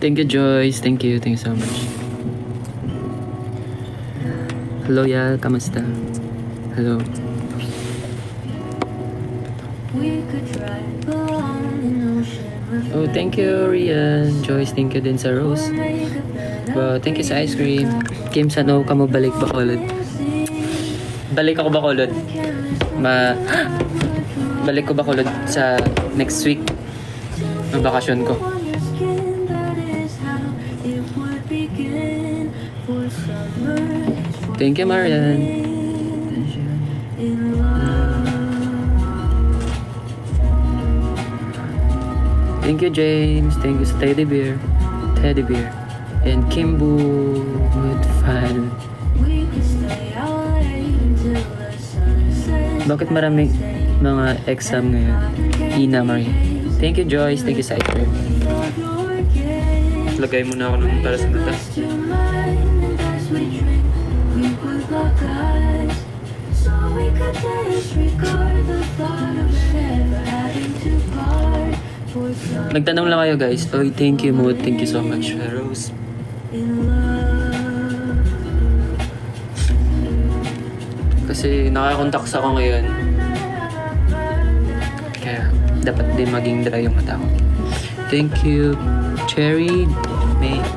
Thank you, Joyce. Thank you so much. Hello, Yal. Kamusta? Hello. Oh, thank you, Rian. Joyce, thank you din sa Rose. Wow, thank you sa ice cream. Kim, saan ka mo balik Bacolod? Balik ako Bacolod. Balik ko Bacolod sa next week. Ang bakasyon ko. Thank you, Marian. Thank you, James. Thank you sa Teddy Bear. And Kimbo with fan. Bakit maraming mga exam ngayon? Ina Marie. Thank you, Joyce. Thank you sa item. Lagay muna ako ng para sa mata. Nagtanong lang kayo guys. Oh, thank you Mood. Thank you so much, Rose. Kasi nakakontakt ako ngayon. Kaya dapat din maging dry yung mata ko. Thank you, Cherry.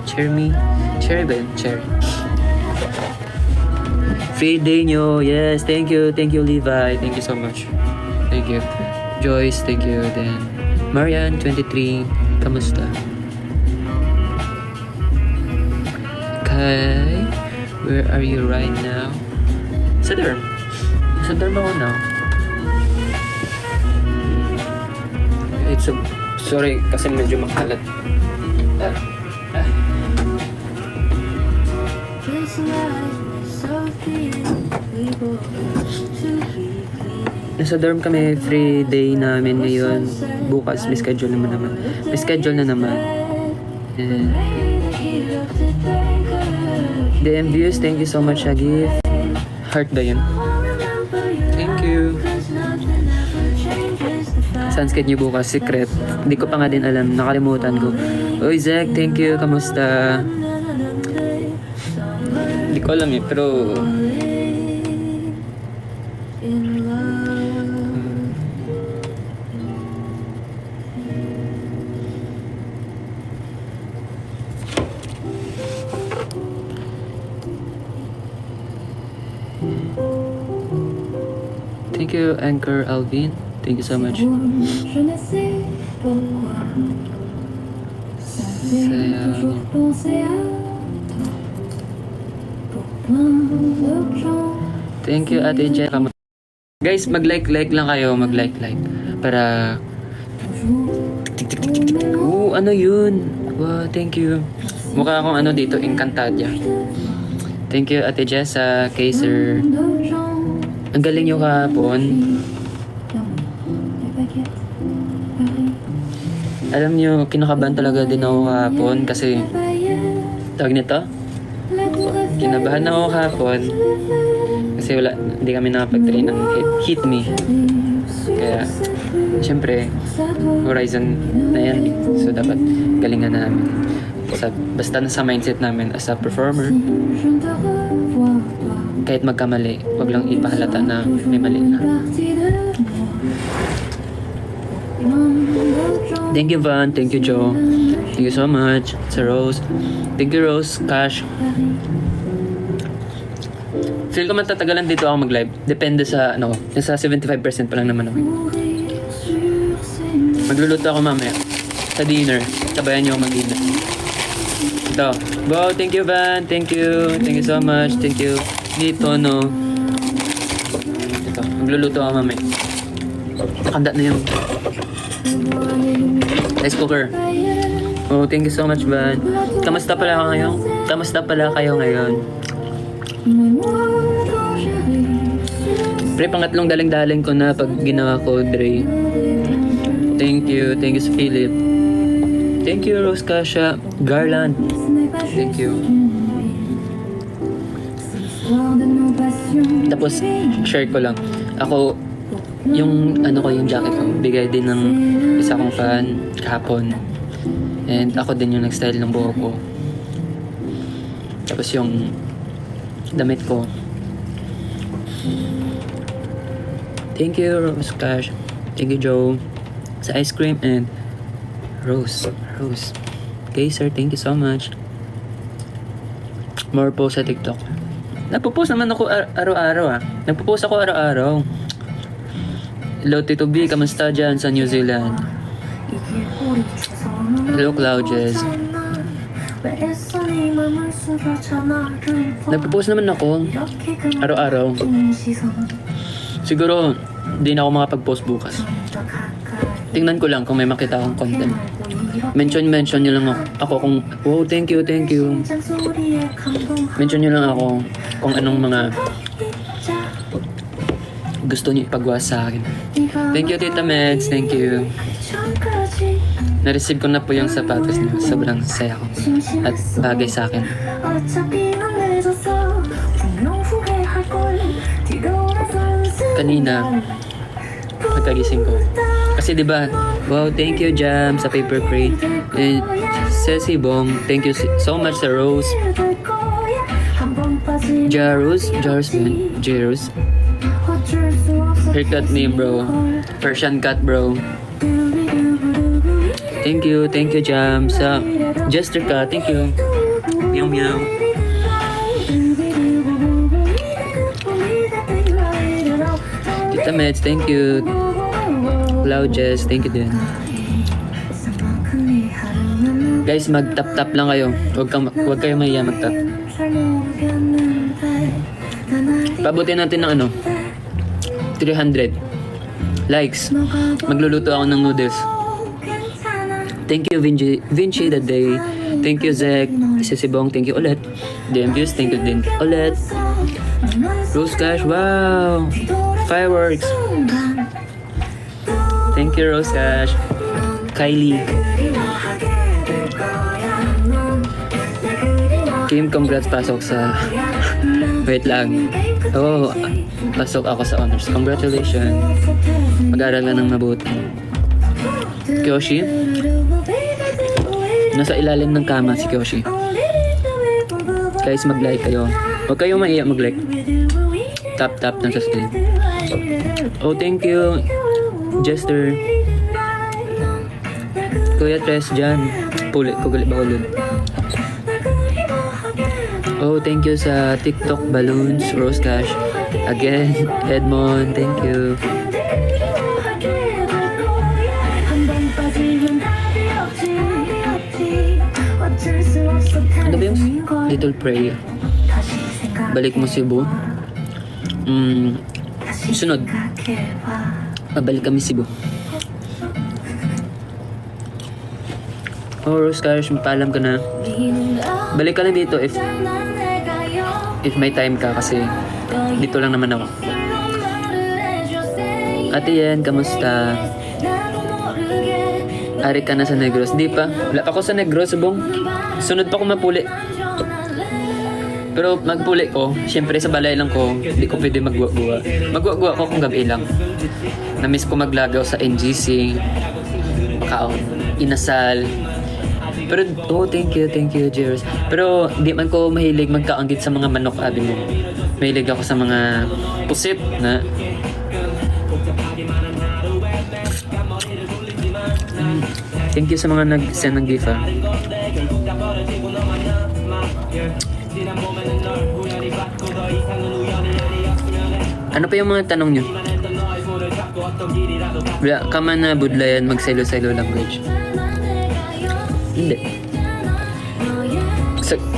Cherry ba yun? Cherry. Free day nyo. Yes, thank you. Thank you, Levi. Thank you so much. Thank you. Joyce, thank you. Then, Marian, 23. Kamusta? Okay. Where are you right now? Sa dorm. Sa dorm ako now. Sorry, kasi medyo makalat. Nasa dorm kami, free day namin ngayon. Bukas, may schedule na naman. And DM views, thank you so much, Shaggy. Heart ba yun? Thank you. Sunskate niyo bukas, secret. Hindi ko pa nga din alam, nakalimutan ko. Oy, Zach, thank you. Kamusta? Hindi ko alam pero... Thank you, Anchor Alvin. Thank you so much. Thank you, Ate Jen. Guys, mag-like lang kayo. Mag-like. Para... ano yun? Wow, thank you. Mukha akong ano dito, Encantadia. Thank you, Ate Jess, sa Kaiser. Ang galing nyo kahapon. Alam nyo, kinakabahan talaga din ako kahapon kasi tawag nito? Kinabahan ako kahapon kasi hindi kami nakapag-train ng Hit Me. Kaya, syempre, Horizon na yan. So, dapat galingan namin. Basta nasa mindset namin as a performer, kahit magkamali, wag lang ipahalata na may mali na. Thank you, Van. Thank you, Joe. Thank you so much. Sa Rose. Thank you, Rose. Cash. Feel ko matatagalan dito ako mag-live. Depende sa, nasa 75% pa lang naman ako. Magluluto ako mamaya. Sa dinner. Sabayan niyo ako mag-dinner. Ito. Wow, thank you, Van. Thank you. Thank you so much. Thank you. Dito, no. Ito. Magluluto ako mamaya. Nakanda na yung rice cooker. Oh, thank you so much, Van. Kamusta pala kayo ngayon? Pre, pangatlong daling-daling ko na pag ginawa ko, Dre. Thank you sa Philip. Thank you, Rose Kasha. Garland. Thank you. Tapos, share ko lang. Ako, yung ano ko, yung jacket ko, bigay din ng isa kong fan kahapon. And ako din yung nag-style ng buhok ko. Tapos yung damit ko. Thank you, Rose Cash. Thank you, Joe. Sa ice cream and Rose. Okay, sir. Thank you so much. More posts sa TikTok. Nagpo-post naman ako araw-araw Nagpo-post ako araw-araw. Hello, Tito B. Kamusta dyan sa New Zealand? Hello, Clouds. Nagpo-post naman ako araw-araw. Siguro, di na ako makapag-post bukas. Tingnan ko lang kung may makita akong content. Mention nyo lang ako kung, oh, thank you. Mention nyo lang ako kung anong mga gusto nyo ipagawa sa akin. Thank you, Tita Meds. Thank you. Na-receive ko na po yung sapatos niyo. Sobrang saya ko. At bagay sa akin. Kanina, pagkagising ko. Kasi diba, wow, thank you Jam sa paper crate. And Ceci Bong, thank you so much sa Rose. Jarus man. Jarus. Haircut name bro. Persian cut bro. Thank you Jam sa Jester cut, thank you. Meow. Tita Meds, thank you. Clouds, thank you din. Guys, mag-tap-tap lang kayo. Huwag kayo mahiya mag-tap. Pabutin natin ng 300 likes. Magluluto ako ng noodles. Thank you, Vinci the Day. Thank you, Zek. Sisibong, thank you ulit. DMViews, thank you din ulit. Rose Cash, wow. Fireworks. Thank you, Rose Cash. Kylie. Kim, congrats, pasok sa... Wait lang. Oh, pasok ako sa honors. Congratulations. Mag-aaral ka ng mabuti. Kyoshi. Nasa ilalim ng kama si Kyoshi. Guys, mag-like kayo. Huwag kayong maiyak mag-like. Tap ng sa screen. Oh, thank you. Jester. Kuya Tres dyan. Kugulit ba ulit? Oh, thank you sa TikTok balloons, Rose Cash. Again, Edmond, thank you. Ano ba yung Little Prayer? Balik mo Cebu? Sunod. Babalik kami Cebu. Oh, Rose Cash, paalam ka na. Balik ka lang dito if may time ka kasi dito lang naman ako. Ate Yen, kamusta? Ari ka na sa Negros? Di pa. Wala pa ako sa Negros, subong. Sunod pa ako mapuli. Pero magpuli ko, syempre sa balay lang ko, hindi ko pwede magwa-gwa. Magwa-gwa ko kung gabi lang. Namiss ko maglagaw sa NGC, makaon, inasal. Pero, oh, thank you, Jerry. Pero, di man ko mahilig magkaanggit sa mga manok, abi mo. Mahilig ako sa mga pusit na... Thank you sa mga nag-send ng gift, Ano pa yung mga tanong nyo? Wala ka man na budlayan mag-selo-selo language. Hindi.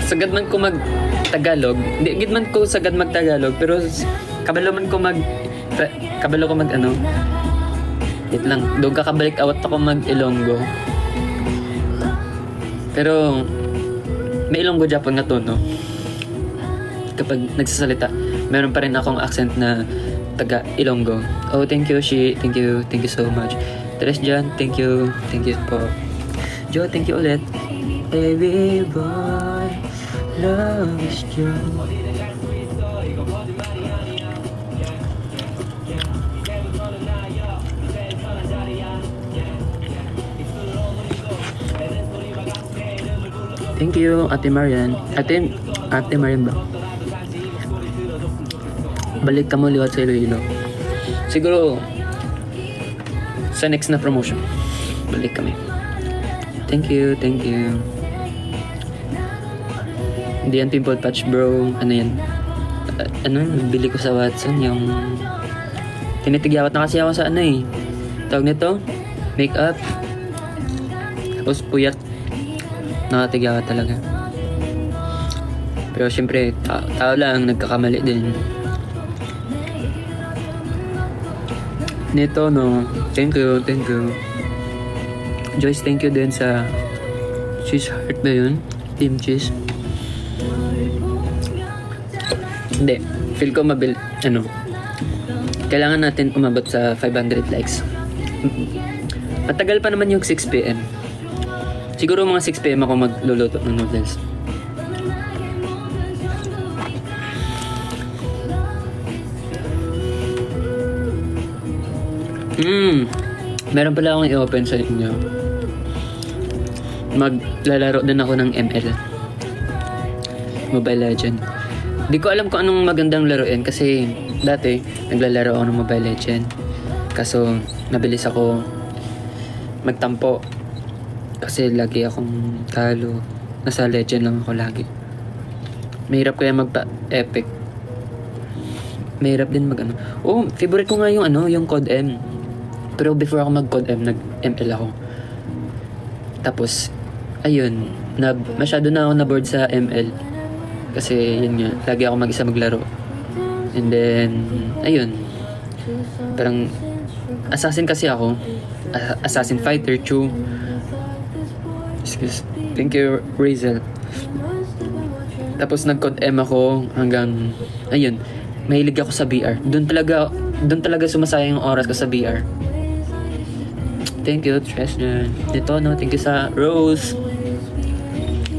Sagad man ko mag-Tagalog. Hindi, gid man ko sagad mag-Tagalog. Pero kabalo man ko Wait lang. Doon kakabalik awat ako mag-Ilonggo. Pero may Ilonggo Japon nga tono. Kapag nagsasalita, meron pa rin akong accent na taga Ilonggo. Oh, thank you, Shi. Thank you so much. Teres dyan, thank you po. Joe, thank you ulit. Baby boy, love is true. Thank you, Ate Marian. Ate Marian ba? Balik ka mo liwat sa Iloilo. Siguro, sa next na promotion, balik kami. Thank you. Hindi yan pimple patch, bro. Ano yan? Bili ko sa Watson, yung... Tinitigyawat na kasi ako sa tawag nito? Makeup. Tapos puyat. Nakatigyawat talaga. Pero syempre, tao lang, nagkakamali din. Nito, no? Thank you. Joyce, thank you din sa cheese heart ba yun? Team cheese. Hindi. Feel ko kailangan natin umabot sa 500 likes. Matagal pa naman yung 6 PM. Siguro mga 6 PM ako magluluto ng noodles. Meron pala akong i-open sa inyo. Maglalaro din ako ng ML. Mobile Legend. Di ko alam kung anong magandang laruin kasi dati naglalaro ako ng Mobile Legend. Kaso nabilis ako magtampo. Kasi lagi akong talo. Nasa Legend lang ako lagi. Mahirap kaya magpa-epic. Mahirap din favorite ko nga yung Code M. Pero before ako mag-Code M, nag-ML ako. Tapos, ayun, masyado na ako na-bored sa ML. Kasi, yun nga, lagi ako mag-isa maglaro. And then, ayun. Parang, assassin kasi ako. Assassin Fighter 2. Thank you, Razel. Tapos, nag-Code M ako hanggang, ayun, mahilig ako sa VR. Doon talaga sumasayang yung oras ko sa VR. Thank you, Tresna. Ito, thank you sa Rose.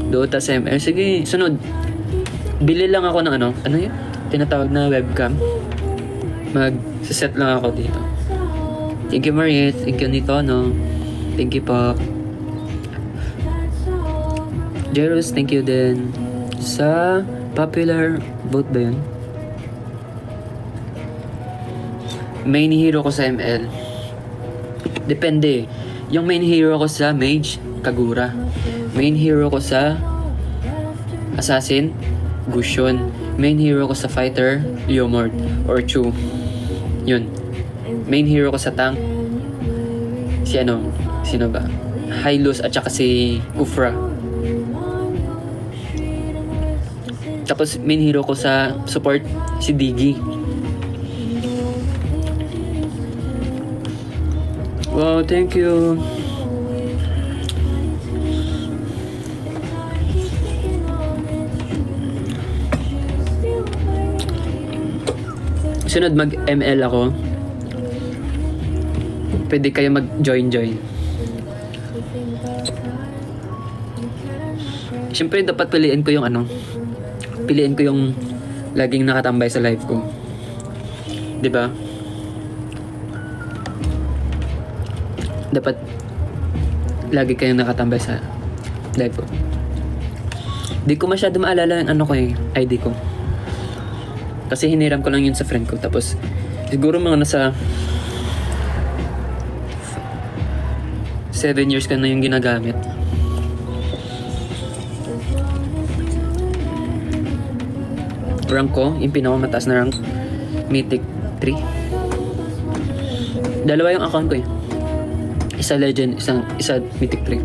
Dota sa ML. Sige, sunod. Bili lang ako ng ano yun? Tinatawag na webcam. Mag-set lang ako dito. Thank you, Marie. Thank you, Nitono. Thank you po. Jerus, thank you din. Sa popular vote ba yun? Main hero ko sa ML. Depende. Yung main hero ko sa Mage, Kagura. Main hero ko sa Assassin, Gusion. Main hero ko sa Fighter, Leomord or Chu. Yun. Main hero ko sa tank, sino ba? Hylos at saka si Kufra. Tapos main hero ko sa support, si Digi. Wow, thank you. Sunod mag-ML ako. Pwede kayo mag-join. Siyempre dapat piliin ko yung laging nakatambay sa live ko. 'Di ba? Dapat lagi kayong nakatambay sa live ko. Di ko masyado maalala yung ID ko. Kasi hiniram ko lang yun sa friend ko. Tapos siguro mga nasa 7 years ka na yung ginagamit. Rank ko, yung pinakamataas na rank, Mythic 3. Dalawa yung account ko eh. Isa Legend, isa Mythic 3.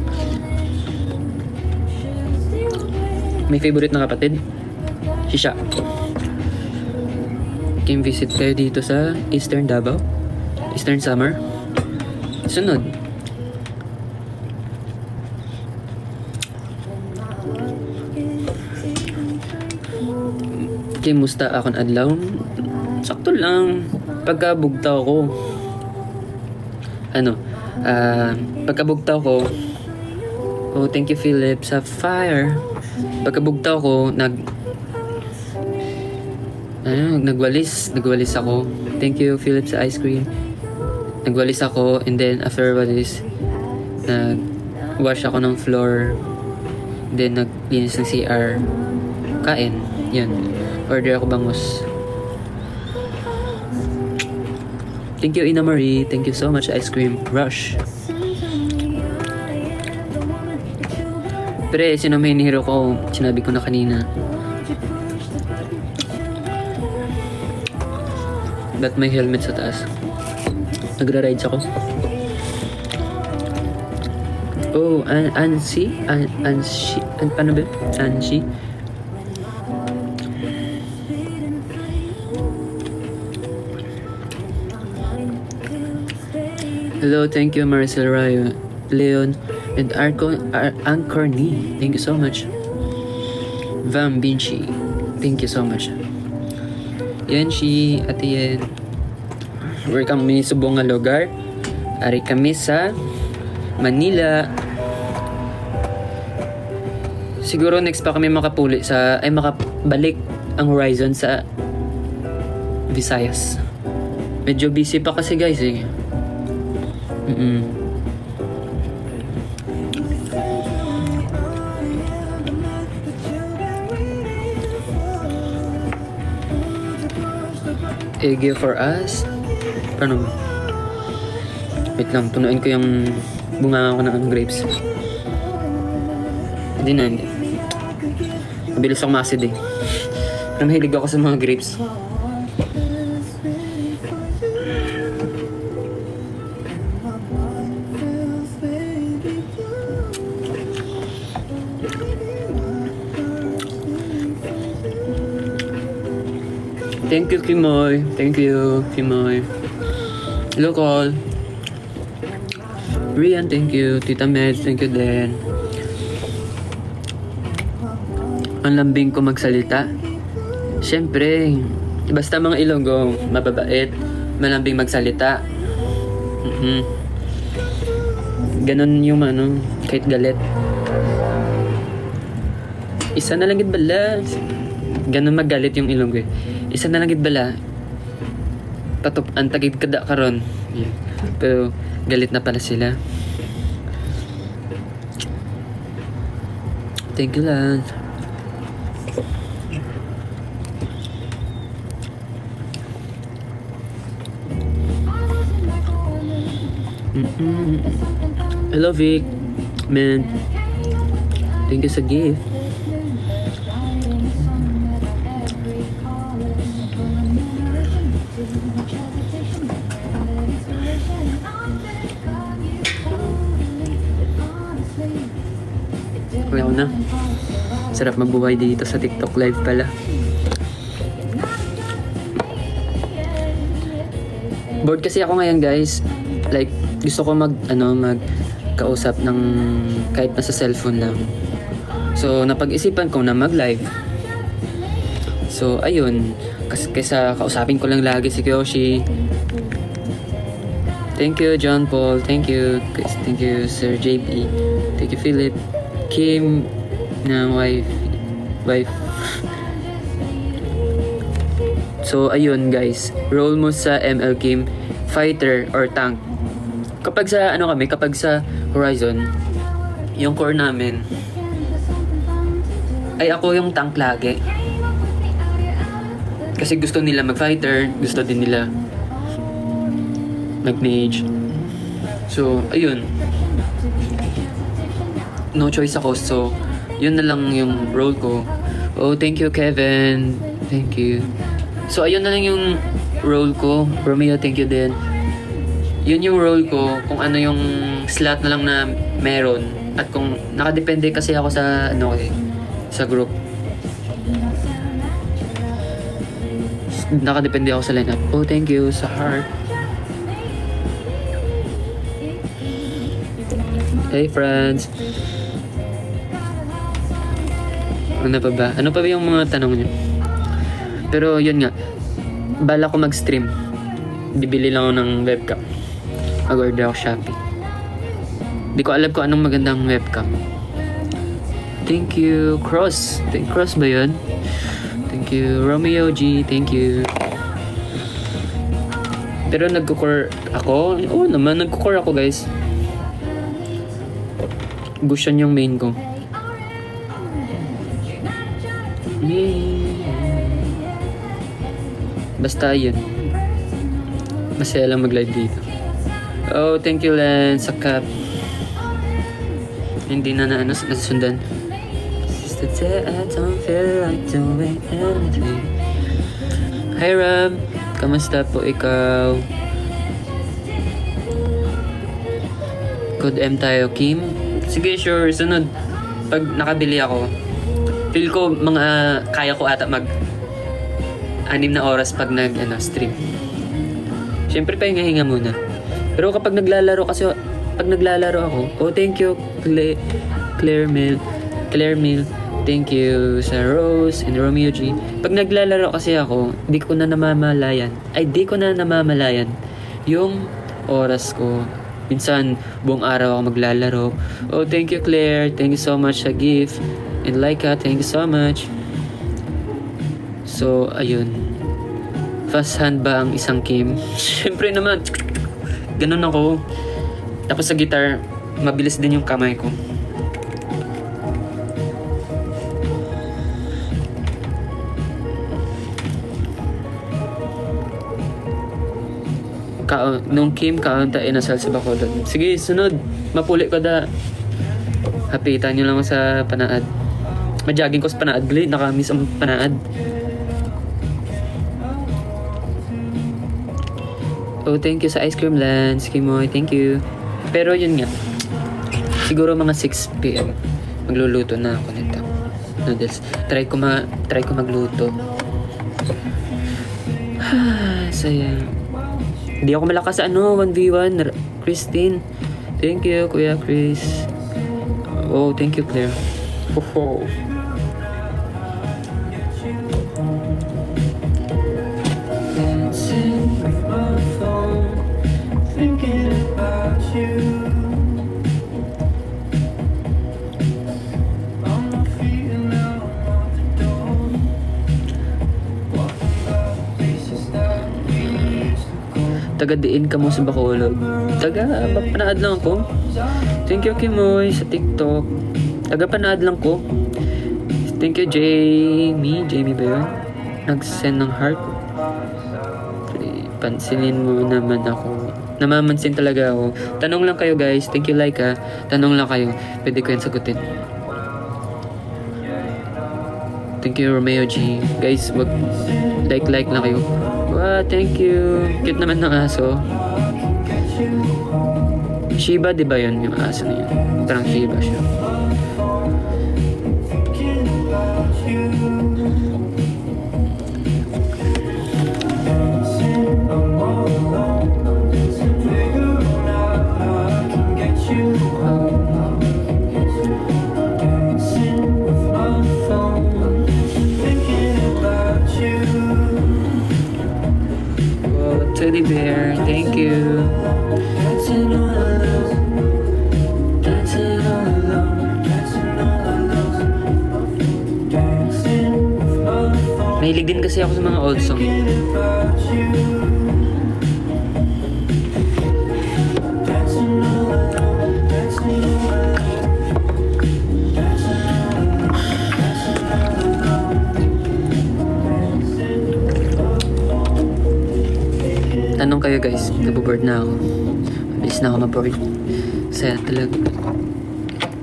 May favorite na kapatid? Si Sha. Kim visit kayo dito sa Eastern Davao? Eastern Summer? Sunod. Kimusta akong adlaw? Sakto lang. Pagkabugtaw ko. Pagkabugtaw ko, thank you Philip sa fire. Pagkabugtaw ko, nagwalis ako. Thank you Philip sa ice cream. Nagwalis ako and then after walis, nag-wash ako ng floor. Then naglinis ng CR. Kain. Yan. Order ako bangus. Thank you, Ina Marie. Thank you so much, Ice Cream Rush. Pre, sino may hero ko? Sinabi ko na kanina. Ba't may helmet sa taas? Nagra-rides ako. Oh, Ansi? Ansi? Paano ba? Ansi? Hello, thank you Maricel Rayo, Leon, and Ancorny. Thank you so much. Vam Vinci. Thank you so much. Yanshi, Ate Yen. We're kami subong nga lugar. Ari kami sa Manila. Siguro next pa kami makapuli sa makabalik ang horizon sa Visayas. Medyo busy pa kasi guys eh. Ege for us. Paano ba? Wait lang, tunuin ko yung bunga ko ng grapes. Hindi. Mabilis akong masid eh. Pero mahilig ako sa mga grapes. Thank you, Kimoy. Thank you, Kimoy. Hello, Call. Rian, thank you. Tita Med, thank you din. Ang lambing ko magsalita. Siyempre, basta mga Ilonggo, mababait, malambing magsalita. Ganon yung kahit galit. Isa na lang gid bala. Ganon magalit yung Ilonggo eh. Isa na lang gid bala. Antagid kada karon. Yeah. Pero galit na pala sila. Thank you lang. Hello Vic. Man. Thank you sa gift. Kaya na. Sarap mabuhay dito sa TikTok live pala. Bored kasi ako ngayon guys. Like, gusto ko magkausap ng kahit nasa cellphone lang. So, napag-isipan ko na mag-live. So, ayun. Kaysa kausapin ko lang lagi si Kyoshi. Thank you, John Paul. Thank you. Thank you, Sir JP. Thank you, Philip. Kim ng wife. So, ayun guys. Role mo sa ML Kim, fighter or tank. Kapag sa Horizon, yung core namin, ay ako yung tank lagi. Kasi gusto nila mag-fighter, gusto din nila mag-mage. So, ayun. No choice ako, so yun na lang yung role ko. Oh, thank you Kevin. Thank you. So, ayun na lang yung role ko. Romeo, thank you din. Yun yung role ko, kung ano yung slot na lang na meron. At kung nakadepende kasi ako sa sa group. Nakadepende ako sa lineup. Oh, thank you sa heart. Hey friends. Ano pa ba? Ano pa ba yung mga tanong niyo? Pero yun nga, bala ko mag-stream. Bibili lang ako ng webcam. Mag-order ako Shopee. Di ko alam kung anong magandang webcam. Thank you, Cross. Cross ba yun? Thank you, Romeo G. Thank you. Pero nagko-core ako? Oo naman, nagko-core ako guys. Bushan yung main ko. Basta yun. Masaya lang mag-live dito. Oh, thank you Len sa cup. Hindi na nasusundan. I don't feel like doing anything. Hi Ram, kamusta po ikaw? Code M tayo, Kim? Sige, sure, sunod. Pag nakabili ako, feel ko kaya ko ata mag 6 na oras pag stream. Siyempre pahinga-hinga muna. Pero kapag naglalaro ako, oh thank you Claire Mill. Thank you sa Rose and Romeo G. Pag naglalaro kasi ako, di ko na namamalayan yung oras ko. Minsan, buong araw ako maglalaro. Oh, thank you Claire. Thank you so much sa gift. And Laika, thank you so much. So, ayun. Fast hand ba ang isang Kim? Siyempre naman. Ganun ako. Tapos sa guitar, mabilis din yung kamay ko. Nung Kim, kaunta inasal sa Bacolod. Sige, sunod. Mapuli ko da. Hapitan nyo lang sa Panaad. Majaging ko sa Panaad. Gali, nakamiss ang Panaad. Oh, thank you sa Ice Cream Lands. Kimoy, thank you. Pero yun nga. Siguro mga 6 p.m. Magluluto na ako nito. Noodles. Try ko magluto. Saya. Hindi ako malakas sa 1v1. Christine. Thank you, Kuya Chris. Oh, thank you, Claire. Oh. Taga-diin ka mo sa Bacolod. Taga-panaad lang ako. Thank you, Kimoy, sa TikTok. Taga-panaad lang ko. Thank you, Jamie. Jamie ba yun? Nag-send ng heart. Pansinin mo naman ako. Namamansin talaga ako. Tanong lang kayo, guys. Thank you, Laika. Tanong lang kayo. Pwede ko yan sagutin. Thank you, Romeo G. Guys, wag like lang kayo. Wow, thank you. Cute naman ng aso. Shiba, di ba yun? Yung aso na yun. Parang Shiba siya. Teddy bear, thank you. Mahilig din kasi ako sa mga old song. Tanong kayo guys, naboboard na ako. Alis na ako maboard. Saya talaga.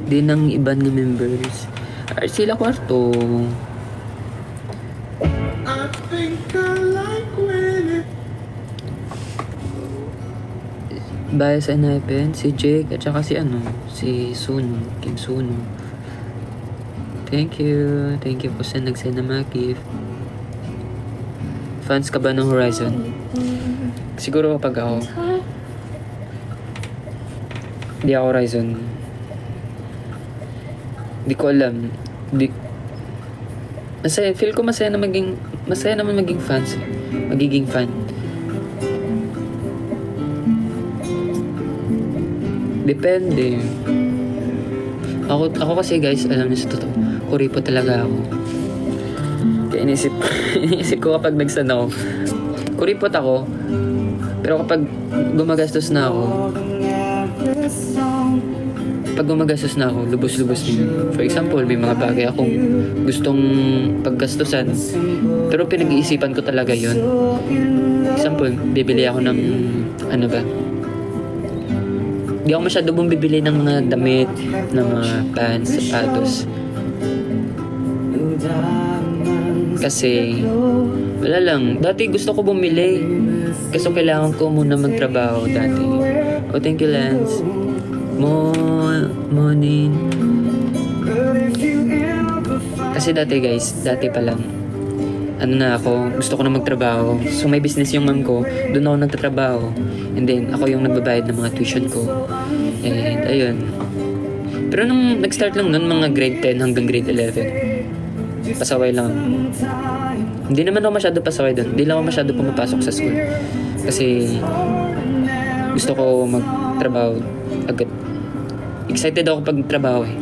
Di nang iban ng members. Ay, sila kwarto. I think I like when it... Bias and Hypen, si Jake, at saka si Suno, Kim Suno. Thank you po sa nagsend na mga gift. Fans ka ba ng Horizon? Siguro kapag ako. Hindi ako Horizon. Hindi ko alam. Feel ko masaya naman maging fans. Magiging fan. Depende. Ako kasi guys, alam niyo sa totoo, kuripo talaga ako. Kaya inisip ko kapag nagsan ako, kuripot ako, pero kapag gumagastos na ako, pag gumagastos na ako, lubos-lubos din. For example, may mga bagay akong gustong paggastusan, pero pinag-iisipan ko talaga yun. Example, bibili ako ng, ano ba? Di ako masyado bumibili ng mga damit, ng mga pants, sapatos. Kasi, wala lang. Dati gusto ko bumili. Kasi kailangan ko muna magtrabaho dati. Oh, thank you, Lance. Morning. Kasi dati guys, dati pa lang. Ano na ako, gusto ko na magtrabaho. So may business yung mom ko, doon ako nagtatrabaho. And then ako yung nagbabayad ng mga tuition ko. And ayun. Pero nung nag-start lang nun, mga grade 10 hanggang grade 11. Pasaway lang. Hindi naman ako masyado pasaway doon. Hindi lang ako masyado pumapasok sa school. Kasi gusto ko magtrabaho agad. Excited ako pag trabaho eh.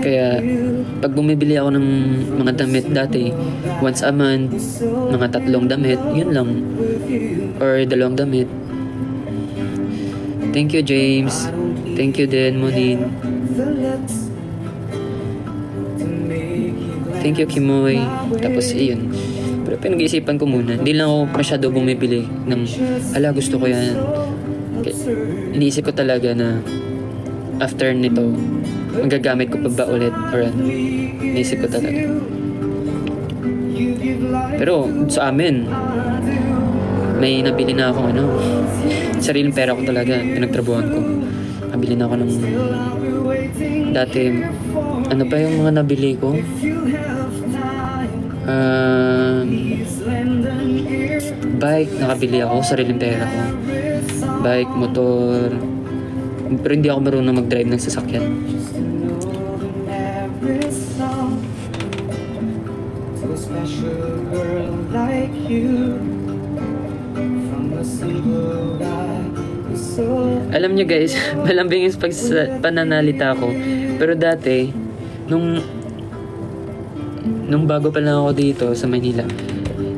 Kaya pag bumibili ako ng mga damit dati, once a month, mga 3 damit, yun lang. Or 2 damit. Thank you, James. Thank you din, Monin. Thank you, Kimoy. Tapos, iyon. Pero pinag-iisipan ko muna. Hindi lang ako masyado bumibili ng, ala, gusto ko yan. Okay. Iniisip ko talaga na after nito, magagamit ko pa ba ulit or ano. Iniisip ko talaga. Pero sa amin, may nabili na ako sariling pera ko talaga, pinagtrabuhan ko. Nabili na ako ng dati, ano pa yung mga nabili ko? Bike, nakabili ako, sariling pera ko. Bike, motor. Pero hindi ako marunong mag-drive ng sasakyan. Alam nyo guys, malambing yung pananalita ko. Pero dati, nung bago pa lang ako dito sa Manila,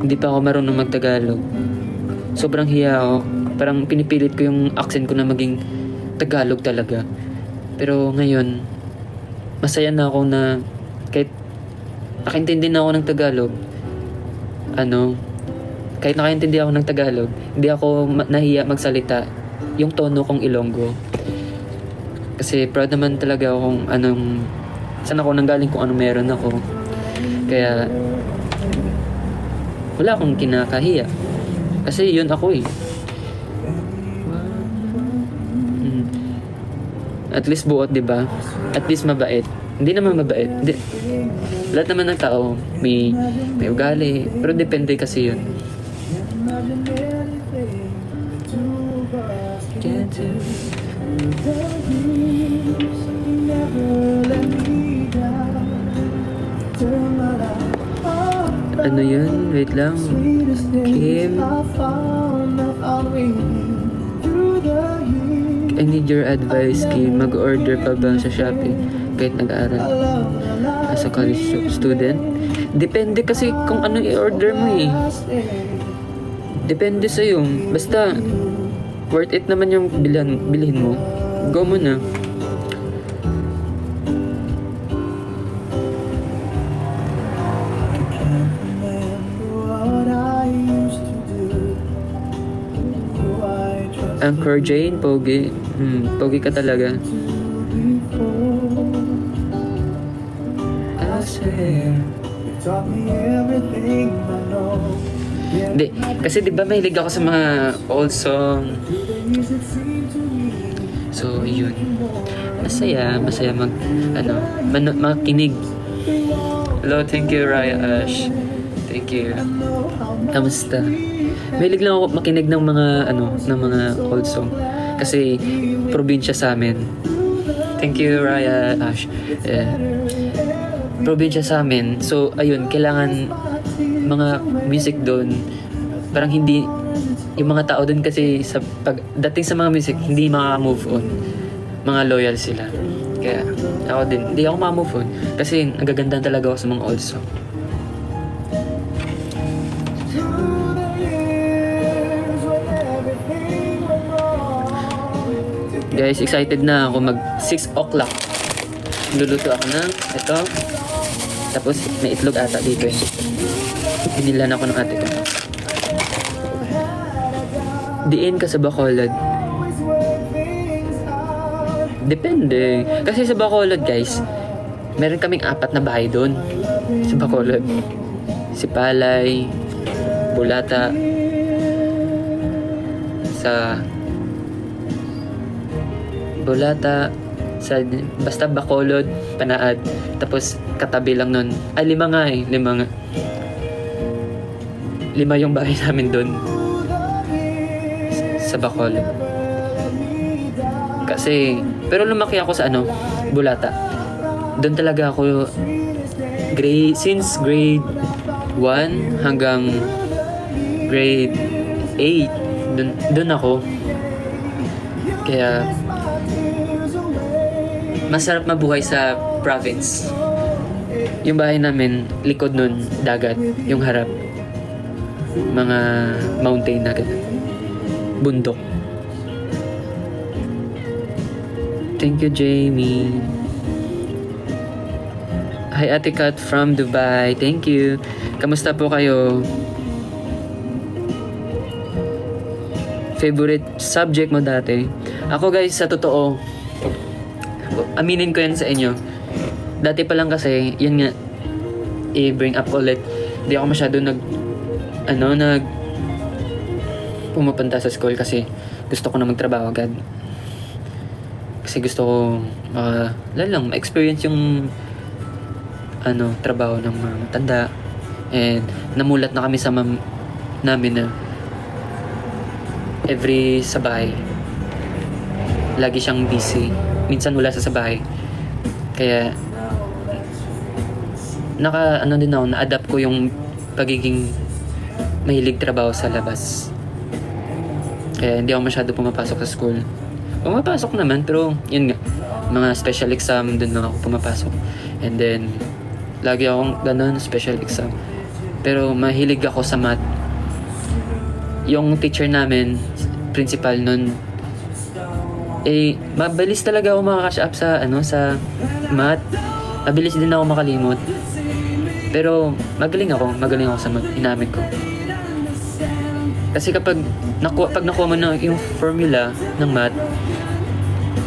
hindi pa ako marunong mag-Tagalog. Sobrang hiya ako. Parang pinipilit ko yung accent ko na maging Tagalog talaga. Pero ngayon, masaya na ako na kahit nakaintindi na ako ng Tagalog, kahit nakaintindi ako ng Tagalog, hindi ako nahiya magsalita yung tono kong Ilonggo. Kasi proud naman talaga ako kung saan ako nanggaling, kung ano meron ako. Kaya wala akong kinakahiya. Kasi yun ako eh. At least buot, di ba? At least mabait. Hindi naman mabait. Lahat naman ng tao may ugali. Pero depende kasi yun. Ano yun? Wait lang. Kim, I need your advice, Kim. Mag-order pa ba sa Shopee kahit nag-aaral as a college student? Depende kasi kung ano i-order mo eh. Depende sa'yo. Basta worth it naman yung bilhin mo. Go mo na. Anchor Jane, pogi. Pogi ka talaga. Hindi, kasi di ba mahilig ako sa mga old song. So, yun. Masaya makinig. Hello, thank you, Raya Ash. Thank you. Kamusta? Mahilig lang ako makinig ng mga old song. Kasi probinsya sa amin. Thank you, Raya Ash. Probinsya sa amin. So, ayun, kailangan mga music doon. Parang hindi, yung mga tao doon kasi dating sa mga music, hindi maka-move on. Mga loyal sila. Kaya, ako din, hindi ako maka-move on. Kasi nagaganda talaga ako sa mga old song. Guys, excited na ako mag 6 o'clock. Luluto ako ng ito. Tapos may itlog ata dito eh. Hinilan ako ng ate ko. Diin ka sa Bacolod. Depende. Kasi sa Bacolod guys, meron kaming 4 na bahay doon. Sa Bacolod. Si Palay, Bulata, sa basta Bacolod, Panaad, tapos katabi lang nun. Ay, 5 nga eh. 5 nga. 5 yung bahay namin doon. Sa Bacolod. Kasi, pero lumaki ako sa Bulata. Doon talaga ako since grade 1 hanggang grade 8. Doon ako. Kaya, masarap mabuhay sa province. Yung bahay namin, likod nun, dagat. Yung harap, mga mountain na ganun. Bundok. Thank you, Jamie. Hi, Ate Kat from Dubai. Thank you. Kamusta po kayo? Favorite subject mo dati? Ako guys, sa totoo, aminin ko yan sa inyo. Dati pa lang kasi, yun nga, i-bring up ulit. Hindi ako masyado pumupunta sa school kasi gusto ko na magtrabaho agad. Kasi gusto ko, ma-experience yung trabaho ng mga matanda. And namulat na kami sa namin na every sabay lagi siyang busy. Minsan wala sa bahay. Kaya na-adapt ko yung pagiging mahilig trabaho sa labas. Kaya hindi ako masyado pumapasok sa school. Pumapasok naman, pero yun nga, mga special exam, dun lang ako pumapasok. And then, lagi akong ganun, special exam. Pero mahilig ako sa math. Yung teacher namin, principal nun, mabilis talaga ako makaka-catch up sa math. Mabilis din ako makalimot. Pero magaling ako sa math, inamin ko. Kasi pag nakuha mo na yung formula ng math,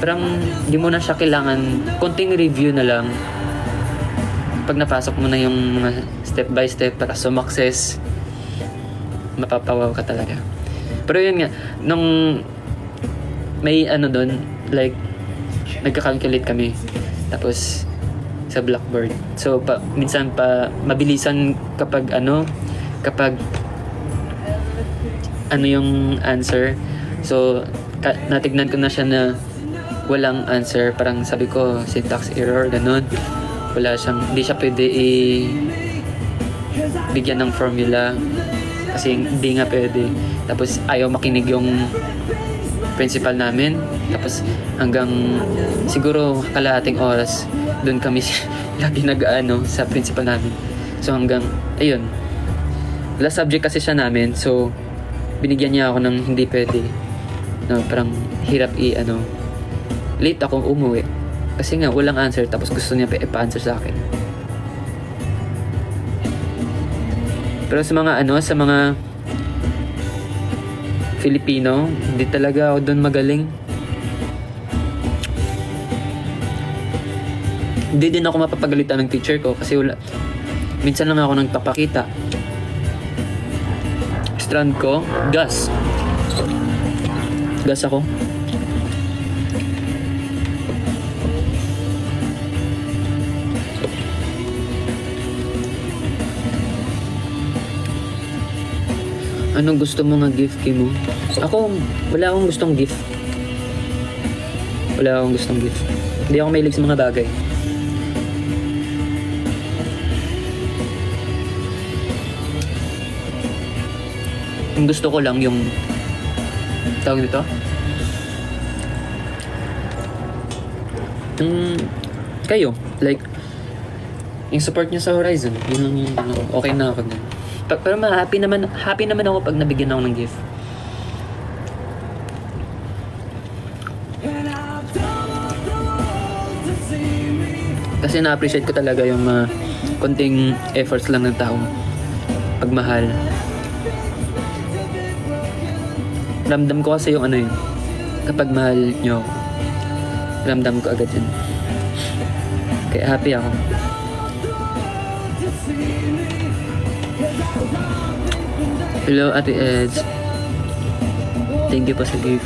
parang hindi mo na siya kailangan, konting review na lang. Pag napasok mo na yung mga step by step para sumakses, mapapawaw ka talaga. Pero yun nga, nung may doon, like, nagka-calculate kami. Tapos, sa blackboard. So, minsan mabilisan kapag yung answer. So, natignan ko na siya na walang answer. Parang sabi ko, syntax error, ganun. Hindi siya pwede bigyan ng formula. Kasi hindi nga pwede. Tapos, ayaw makinig yung principal namin. Tapos, hanggang siguro kalahating oras, doon kami lagi sa principal namin. So, hanggang, ayun. Last subject kasi siya namin. So, binigyan niya ako ng hindi pwede. Parang hirap late akong umuwi. Kasi nga, walang answer. Tapos gusto niya pa-answer sa akin. Pero sa mga Filipino, hindi talaga ako doon magaling. Hindi din ako mapapagalitan ng teacher ko kasi minsan lang ako nagpapakita. Strand ko, gas ako. Anong gusto mo nga gift mo? Ako, wala akong gustong gift. Hindi ako mahilig sa mga bagay. Ang gusto ko lang yung tawag nito? Kayo, like, yung support nyo sa Horizon, yun lang yung okay na ako. Pero happy naman ako pag nabigyan ako ng gift. Kasi na-appreciate ko talaga yung konting efforts lang ng tao. Pagmahal. Ramdam ko kasi yung ano yun. Kapag mahal nyo, ramdam ko agad yun. Kaya happy ako. Hello, Ate Eds. Thank you po sa gift.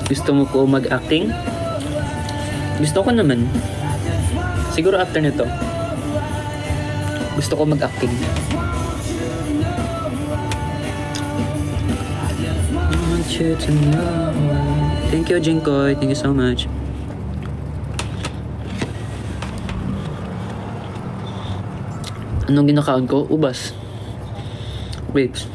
Gusto mo ko mag-acting? Gusto ko naman. Siguro after nito. Gusto ko mag-acting. I want you to know. Thank you, Jinkoy. Thank you so much. Anong ginakaon ko? Ubas. Grapes.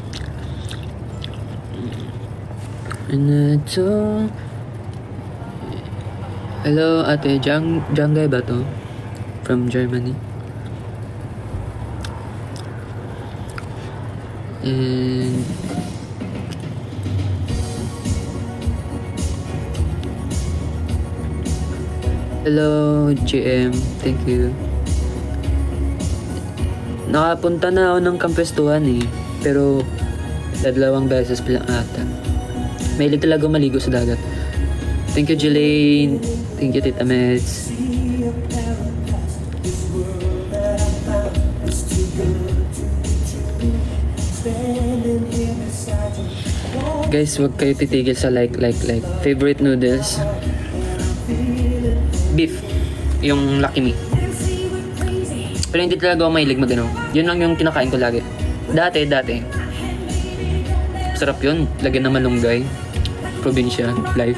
Hello, Ate Jangay ba to? From Germany. And hello, GM. Thank you. Nakapunta na ako ng kampestuhan eh. Pero dalawang beses pa lang ata. Mahilig talaga maligo sa dagat. Thank you, Jelaine. Thank you, Tita Meds. Guys, huwag kayo titigil sa like. Favorite noodles? Beef. Yung Lucky Me. Pero hindi talaga ako mahilig mag-ano. Yun lang yung kinakain ko lagi. Dati. Sarap yun. Lagyan ng malunggay. Probinsya. Life.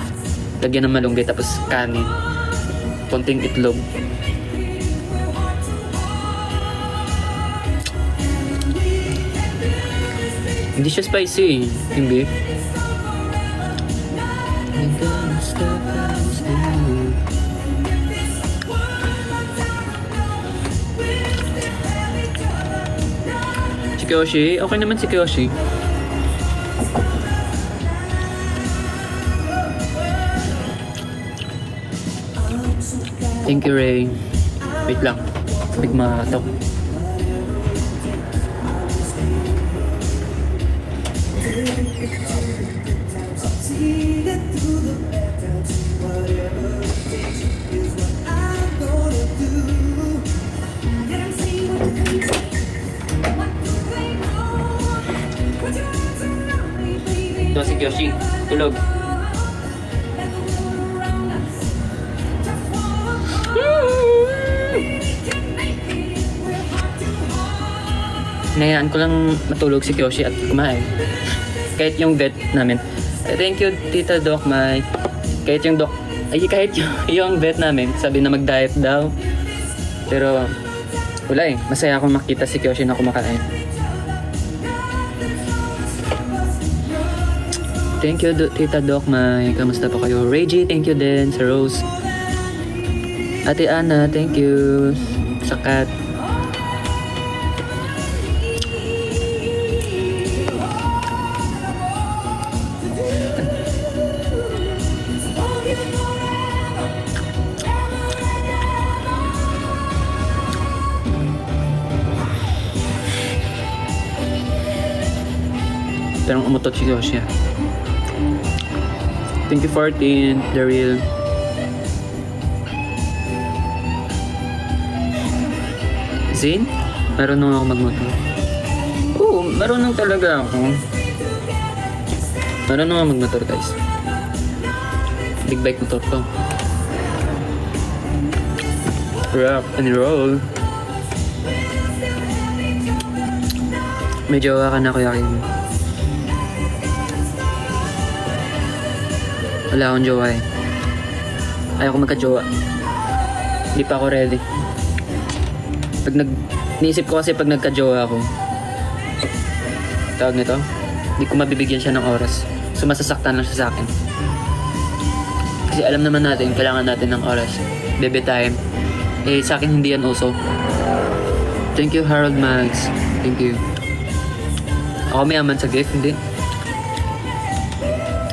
Lagyan ng malunggay tapos kanin. Konting itlog. Hindi siya spicy. Yung beef. Si Kyoshi? Okay naman si Kyoshi. Thank you, Ray. Wait lang. Bigma to. Ito si Kyoshi. Tulog. Hinayaan ko lang matulog si Kyoshi at kumain. Kahit yung vet namin. Thank you, Tita Doc Mai. Kahit yung vet namin, sabi na mag-diet daw. Pero wala eh. Masaya akong makita si Kyoshi na kumakain. Thank you, Tita Doc Mai. Kamusta po kayo? Reggie, thank you din. Sa Rose. Ate Ana, thank you. Sa Kat. Pero umutot si Kyoshi. Thank you 14, The Real. Zane? Marunong ako magmotor. Oo, marunong talaga ako. Marunong ako magmotor, guys. Big bike motor to. Rock and roll. May jowa ka na, Kuya Kim. Wala akong jowa eh. Ayaw ko magka-jowa. Hindi pa ako ready. Niisip ko kasi pag nagka-jowa ako, tawag nito, hindi ko mabibigyan siya ng oras. So masasaktan lang siya sa akin. Kasi alam naman natin, kailangan natin ng oras. Baby time. Eh, sa akin hindi yan uso. Thank you, Harold Mags. Thank you. Ako mayaman sa gift, hindi.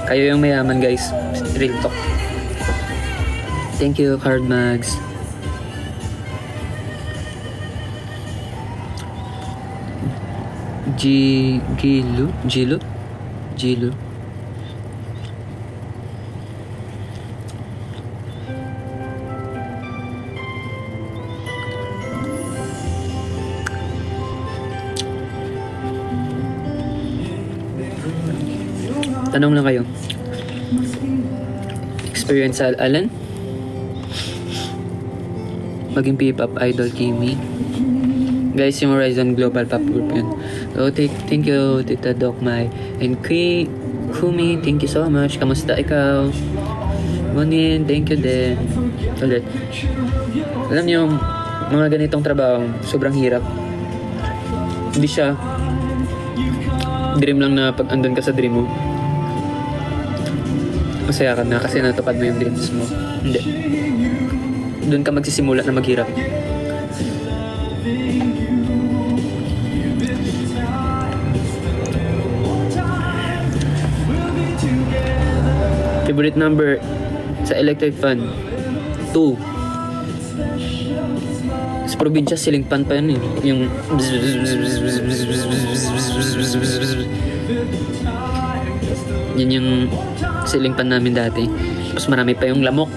Kayo yung mayaman, guys. Real talk. Thank you, Card Mags. Gilu. Tanong lang kayo. Experience sa Alan? Maging P-pop idol Kimi? Guys, yung Horizon Global Pop Group yun. So, thank you, Tita Doc Mai. And Kumi, thank you so much. Kamusta ikaw? Monin, thank you din. Ulit. Alam niyo, mga ganitong trabaho, sobrang hirap. Hindi siya dream lang na pag andun ka sa dream mo, masaya ka na kasi natupad mo yung dreams mo. Hindi. Doon ka magsisimula na maghirap. Favorite number sa electric fan? 2. Sa probinsya, ceiling fan pa yun eh. Yung yun yung ceiling fan namin dati. Tapos marami pa yung lamok.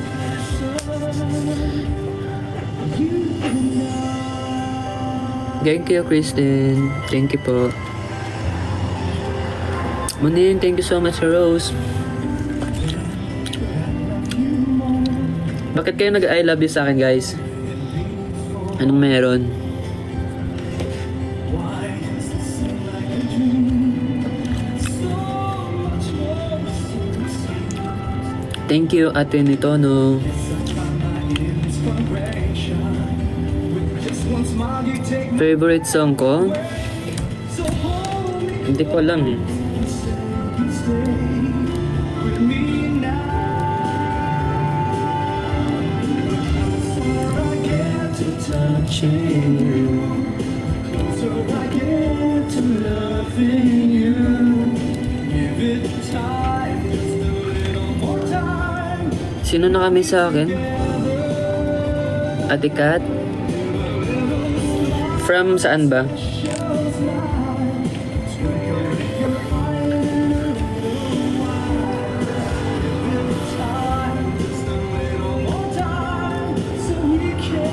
Thank you, Kristen. Thank you po. Munin, thank you so much, Rose. Bakit kayo nag-I love you sa akin, guys? Anong meron? Thank you, Ate Nitono. Favorite song ko? Hindi ko alam eh. Sino na kami sa akin? Ate Kat? From saan ba?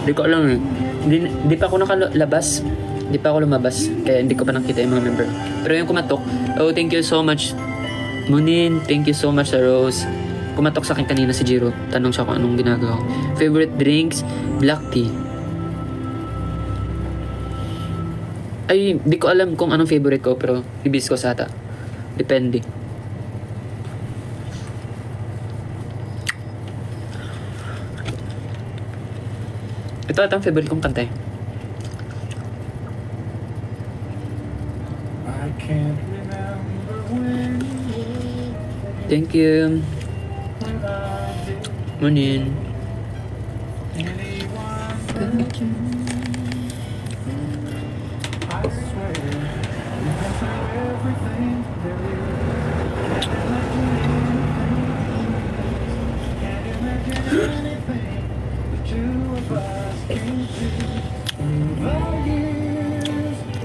Hindi ko alam eh. Hindi pa ako nakalabas. Hindi pa ako lumabas. Kaya hindi ko pa nakita yung mga member. Pero yung kumatok, oh, thank you so much, Munin. Thank you so much, Rose. Kumatok sa akin kanina si Jiro. Tanong siya kung anong ginagawa ko. Favorite drinks? Black tea. Ay, di ko alam kung anong favorite ko, pero hibiscus ata. Depende. Ito ata ang favorite kong kanta eh. Thank you. Munin.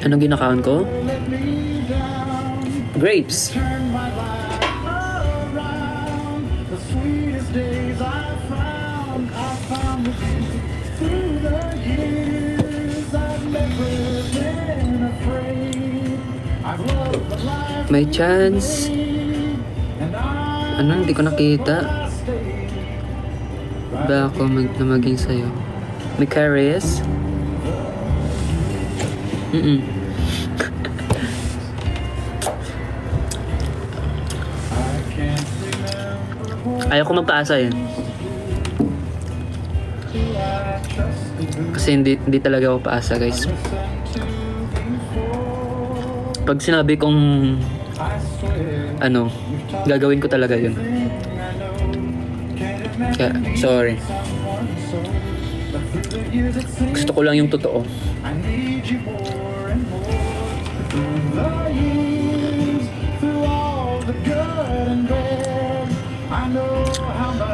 Anong ginakaon ko? Grapes. May chance. Ano? Hindi ko nakita. Ba ako maging sa'yo? May carries? Ayaw ko magpaasa eh. Kasi hindi talaga ako paasa, guys. Pag sinabi kong ano, gagawin ko talaga yun. Kaya, sorry. Gusto ko lang yung totoo.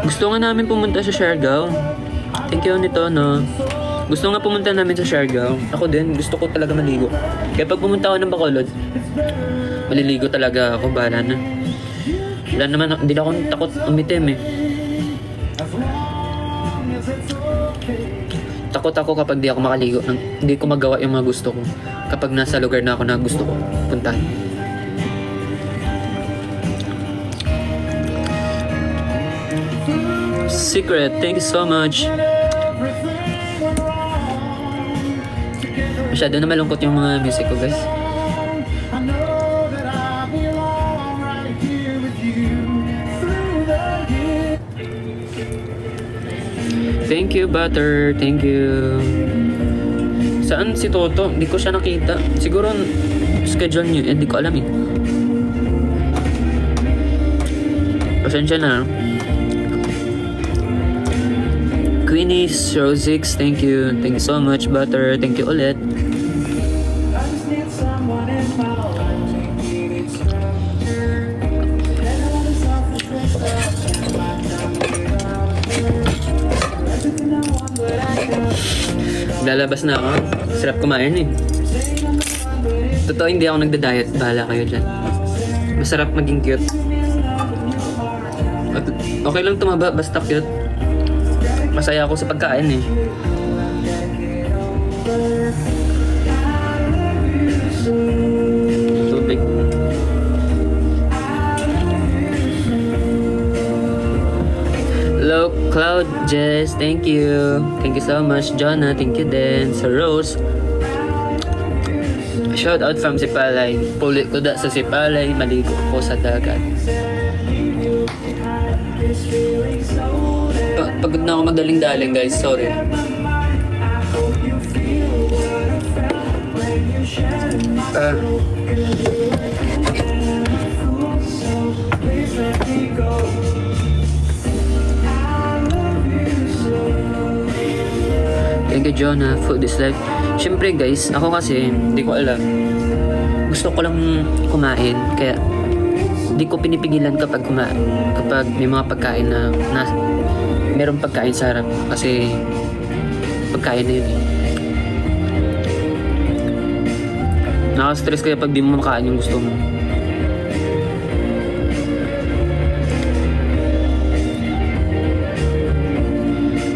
Gusto Gusto nga namin pumunta sa Siargao. Thank you nito, no? Gusto nga pumunta namin sa Siargao. Ako din, gusto ko talaga maligo. Kaya pag pumunta ako ng Bacolod, maliligo talaga ako, bahala na. Wala naman, hindi na ako takot umitim eh. Takot ako kapag di ako makaligo. Hindi ko magawa yung mga gusto ko. Kapag nasa lugar na ako na gusto ko puntahan. Secret, thank you so much. Masyado na malungkot yung mga music ko, guys. Thank you, Butter. Thank you. Saan si Toto? Hindi ko siya nakita. Siguro schedule niyo. Hindi ko alam eh. Pasensya na. Queenie Rosix, thank you. Thank you so much, Butter. Thank you ulit. Lalabas na ako. Sarap kumain eh. Totoo, hindi ako nagda-diet. Bahala kayo dyan. Masarap maging cute. At okay lang tumaba, basta cute. Masaya ako sa pagkain eh. Tubig. Hello, Cloud Jess. Thank you. Thank you so much, Jonah. Thank you din. Sa Rose. Shout out from Sipalay. Pulit ko da sa Sipalay. Maligo ko sa dagat. Pagod na ako madaling-daling, guys. Sorry. Thank you, Jonah. Food is life. Siyempre, guys, ako kasi, hindi ko alam. Gusto ko lang kumain. Kaya, hindi ko pinipigilan kapag may mga pagkain na merong pagkain sa harap. Kasi, pagkain na yun eh. Nakaka-stress kaya pag di mo makain yung gusto mo.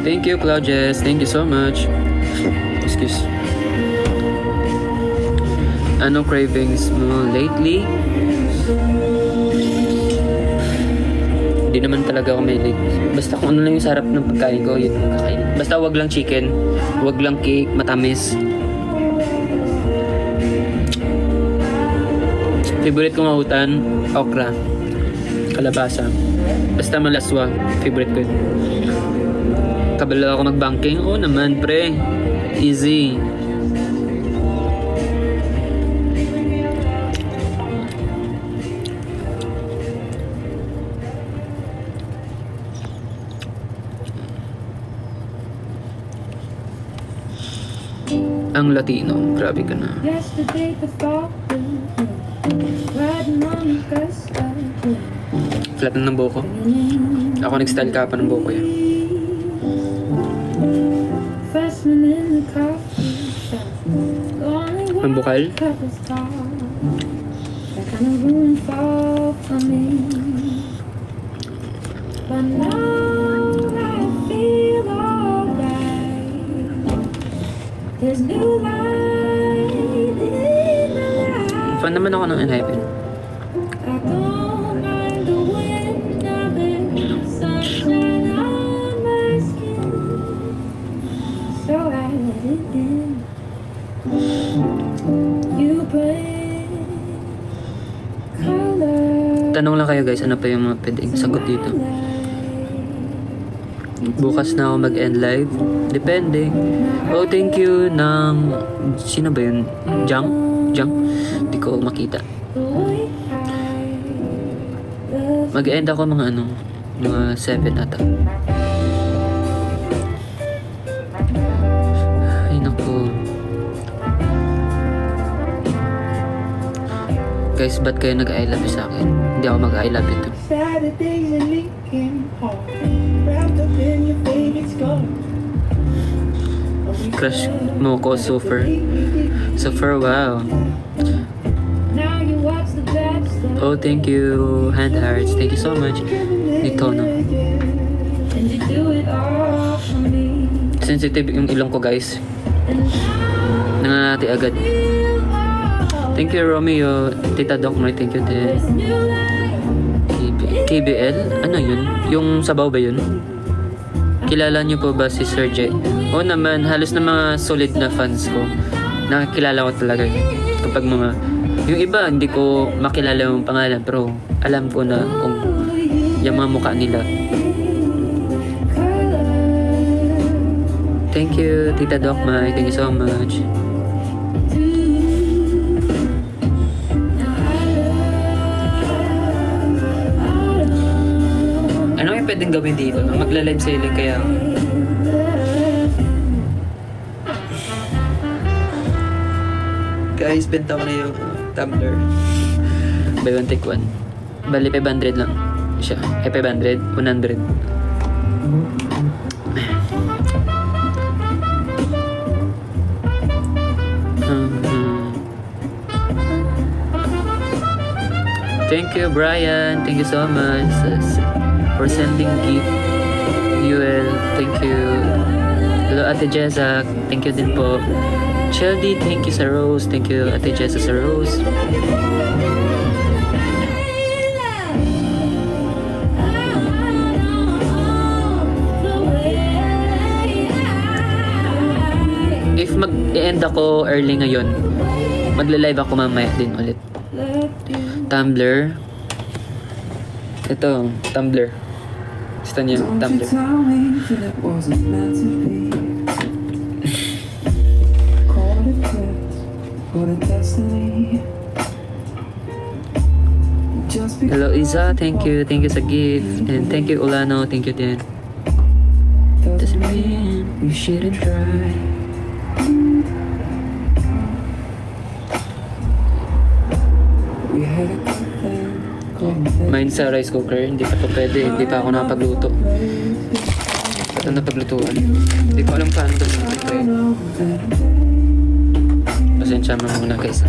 Thank you, Claudius. Thank you so much. Excuse. Ano cravings mo lately? Hindi naman talaga ako may like. Basta kung ano lang yung sarap ng pagkain ko, yun ang kakain. Basta wag lang chicken, wag lang cake, matamis. Favorite kong autan, okra, kalabasa. Basta malaswa, favorite ko yun. Kabalo ako mag-banking? Oo naman, pre. Easy. Ang Latino, grabe ka na. Flat na ng buhok ko. Ako nag-style ka pa ng buhok ko yan. Ang bukal? Fan naman ako ng Enhypen. Tanong lang kayo guys, ano pa yung mga pwedeng sagot dito? Bukas na ako mag-end live? Depende. Oh, thank you ng... Sino ba yun? Jang? Hindi ko makita. Mag-end ako mga ano, mga 7 ata. Ay naku. Guys, ba't kayo nag-I love you sa akin? Hindi ako mag-I love you too. Crush mo ko, Super. Super, wow. Oh, thank you, Hand Hearts. Thank you so much. Dito, no? Sensitive yung ilong ko, guys. Nangangati agad. Thank you, Romeo. Tita Doc, thank you din. KBL? Ano yun? Yung sabaw ba yun? Kilala niyo po ba si Sir J? Oo naman, halos na mga solid na fans ko. Nakakilala ko talaga yun. Kapag mga... Yung iba, hindi ko makilala yung pangalan, pero alam ko na kung yung mga mukha nila. Thank you, Tita Doc Mai. Thank you so much. Ano yung pwedeng gawin dito? Magla-live selling kaya ako. Guys, benta ko na yung tumbler. Buy one, take one. Bali, 500 lang siya. 500? 100. Thank you, Brian. Thank you so much for sending gift. UL, thank you. Hello, Ate Jessa. Thank you din po. Sheldy, thank you sa Rose. Thank you, Ate Jessa sa Rose. If mag-end ako early ngayon, magla-live ako mamaya din ulit. Tumblr. Ito, Tumblr. Gusto niya, Tumblr. Hello, Isa. Thank you. Thank you sa gift. And thank you, Ulano. Thank you din. Doesn't mean you shouldn't try. Mine sa rice cooker, hindi pa to pwede, hindi pa ako nakapagluto. Ito napaglutuan. Hindi ko alam paano ito ito. Pasensya mo muna guys.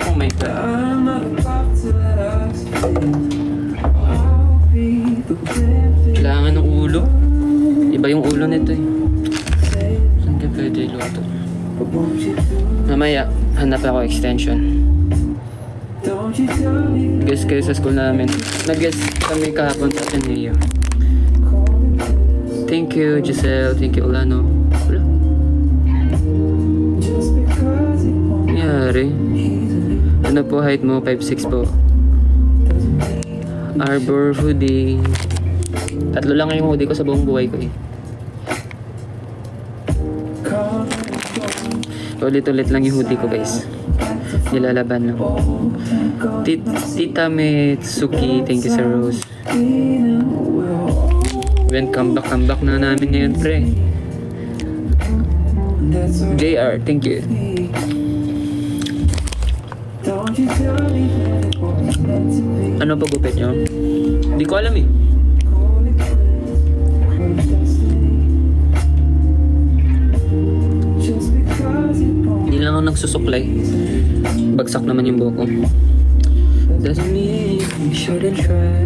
Oh my God. Kailangan ng ulo. Iba yung ulo nito eh. Saan ka pwede iluto? Mamaya, hanap ako extension. Guest kayo sa school namin. Nag-guest kami kahapon sa Ateneo. Thank you, Giselle. Thank you, Ulano. Wala. Nangyari. Ano po height mo? 5'6" po. Arbor hoodie. 3 lang yung hoodie ko sa buong buhay ko eh. Ulit-ulit lang yung hoodie ko guys. Nilalaban lang. Tita Mitsuki, thank you sa Rose. When comeback na namin ngayon pre. JR, thank you. Ano pa gupit nyo? Hindi ko alam eh. Hindi lang ako nagsusuklay. Bagsak naman yung buhok ko. Doesn't mean you shouldn't try.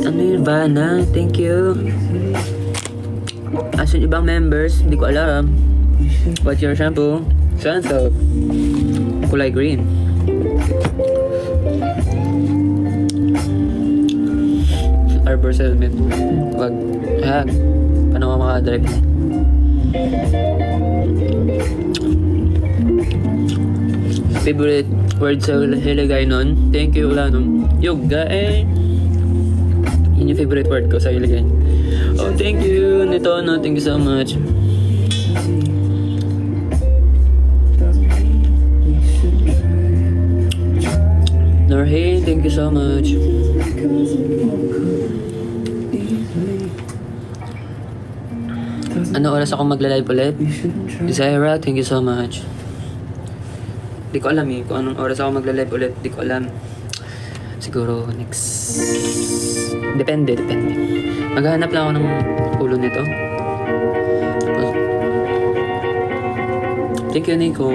Ano yun, Vanna? Thank you. Asan ibang members? Hindi ko alam. What's your shampoo? Sunsoap. Kulay green. Arbor helmet. Wag. Hag. Paano ka makadrive? Favorite word sa Hiligay nun? Thank you, Ulanong. Yoga eh. Yun yung favorite word ko sa Hiligay. Oh, thank you. Nito, no? Thank you so much. Norhay, thank you so much. Ano oras ako magla-live ulit? Zaira, thank you so much. Di ko alam kung anong oras ako magla-live ulit. Di ko alam. Siguro next... Depende. Maghahanap lang ako ng ulo nito. Thank you, Nico.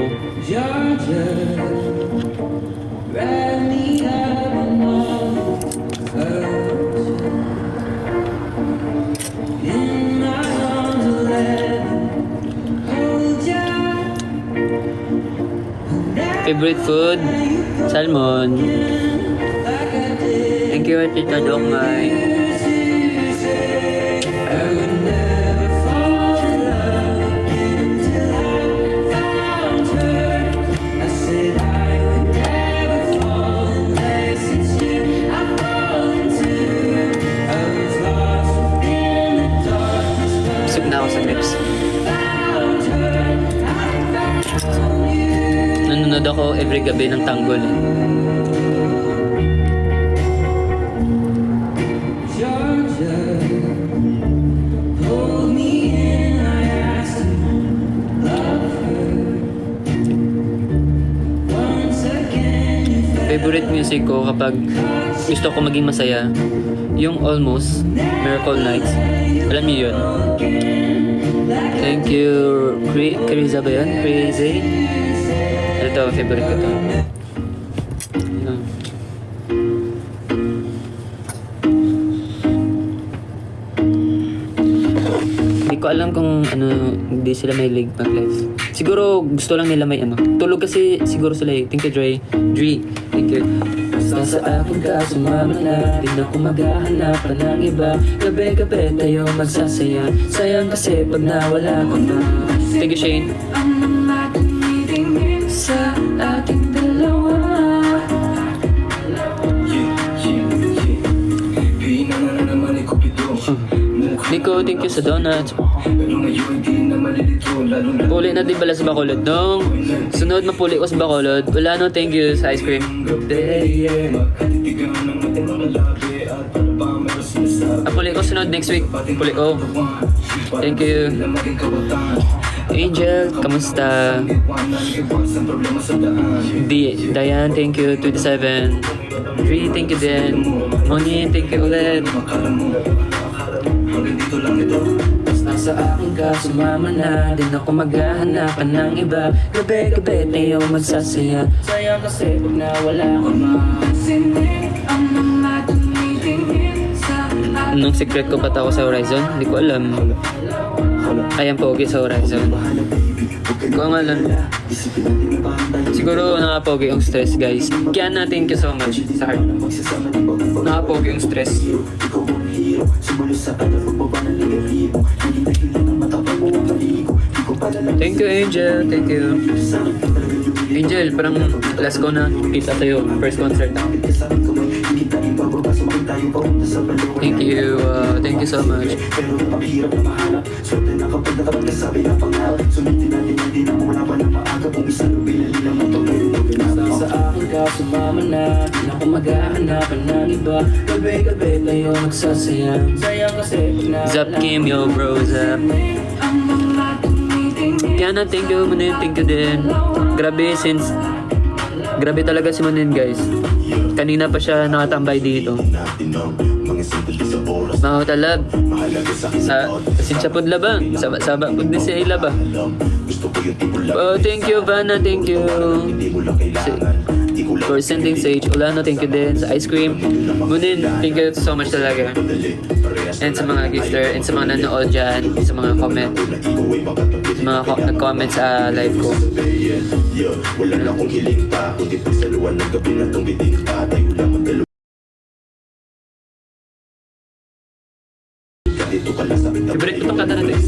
Favorite food? Salmon. Thank you, Tita Dokmay. Busog na ako sa grips. Nanonood ako every gabi ng tanggol eh. Favorite music ko kapag gusto ko maging masaya, yung Almost, Miracle Nights. Alam niyo yun? Thank you, Crazy ba yan? Crazy? Ito, favorite ko to. Hindi ko alam kung hindi sila may lig mag-live. Siguro gusto lang nila may tulog kasi siguro sila eh. Thank you, Dre. Thank you. Basta sa akin ka sumama na, di na ako maghahanapan ng iba. Gabi-gabi tayo magsasaya. Sayang kasi pag nawala ka na. Thank you, Shane. Sa ating dalawa. Nico, thank you sa donuts. Puli na din pala sa Bacolod dong. Sunod mapuli ko sa Bacolod. Wala no, thank you sa ice cream. Puli ko sunod next week. Puli ko. Thank you. Angel, kamusta? Diane, thank you. 27. 3, thank you din. Moni, thank you ulit. Sa akin ka sumama na, din ako maghahanapan ng iba. Gabi-gabi tayo magsasaya. Sayang kasi pag nawala ko na. Anong secret ko pata ako sa Horizon? Hindi ko alam. Ayan pogi sa Horizon. Kung alam. Siguro nakapogi yung stress, guys. Kaya na thank you so much sa heart. Nakapogi yung stress. Thank you, Angel. Thank you. Angel, parang last ko na kita sa'yo. First concert na. Thank you. Thank you so much. Sa akin ka sumama na, di na ako maghahanapan ng iba. Gabi-gabi tayo magsasaya. Sayang kasi Zap Kim, yo bro, Zap. Kaya na, thank you Manin, thank you din. Grabe talaga si Manin, guys. Kanina pa siya nakatambay dito. Mga talab. Sinsya po laba. Saba po din si Ayla ba? Oh, thank you Vanna, thank you. For sending sage. Ulano, thank you din. Sa ice cream. Munin, thank you so much talaga. And sa mga gifter, and sa mga nanood dyan, sa mga comment. Sa mga nag-comment sa live ko. Wala na akong hiling pa, kundi pagsaluan ng gabi na itong bitin pa. Tayo lang magdalo. Favorite ko itong kanta natin.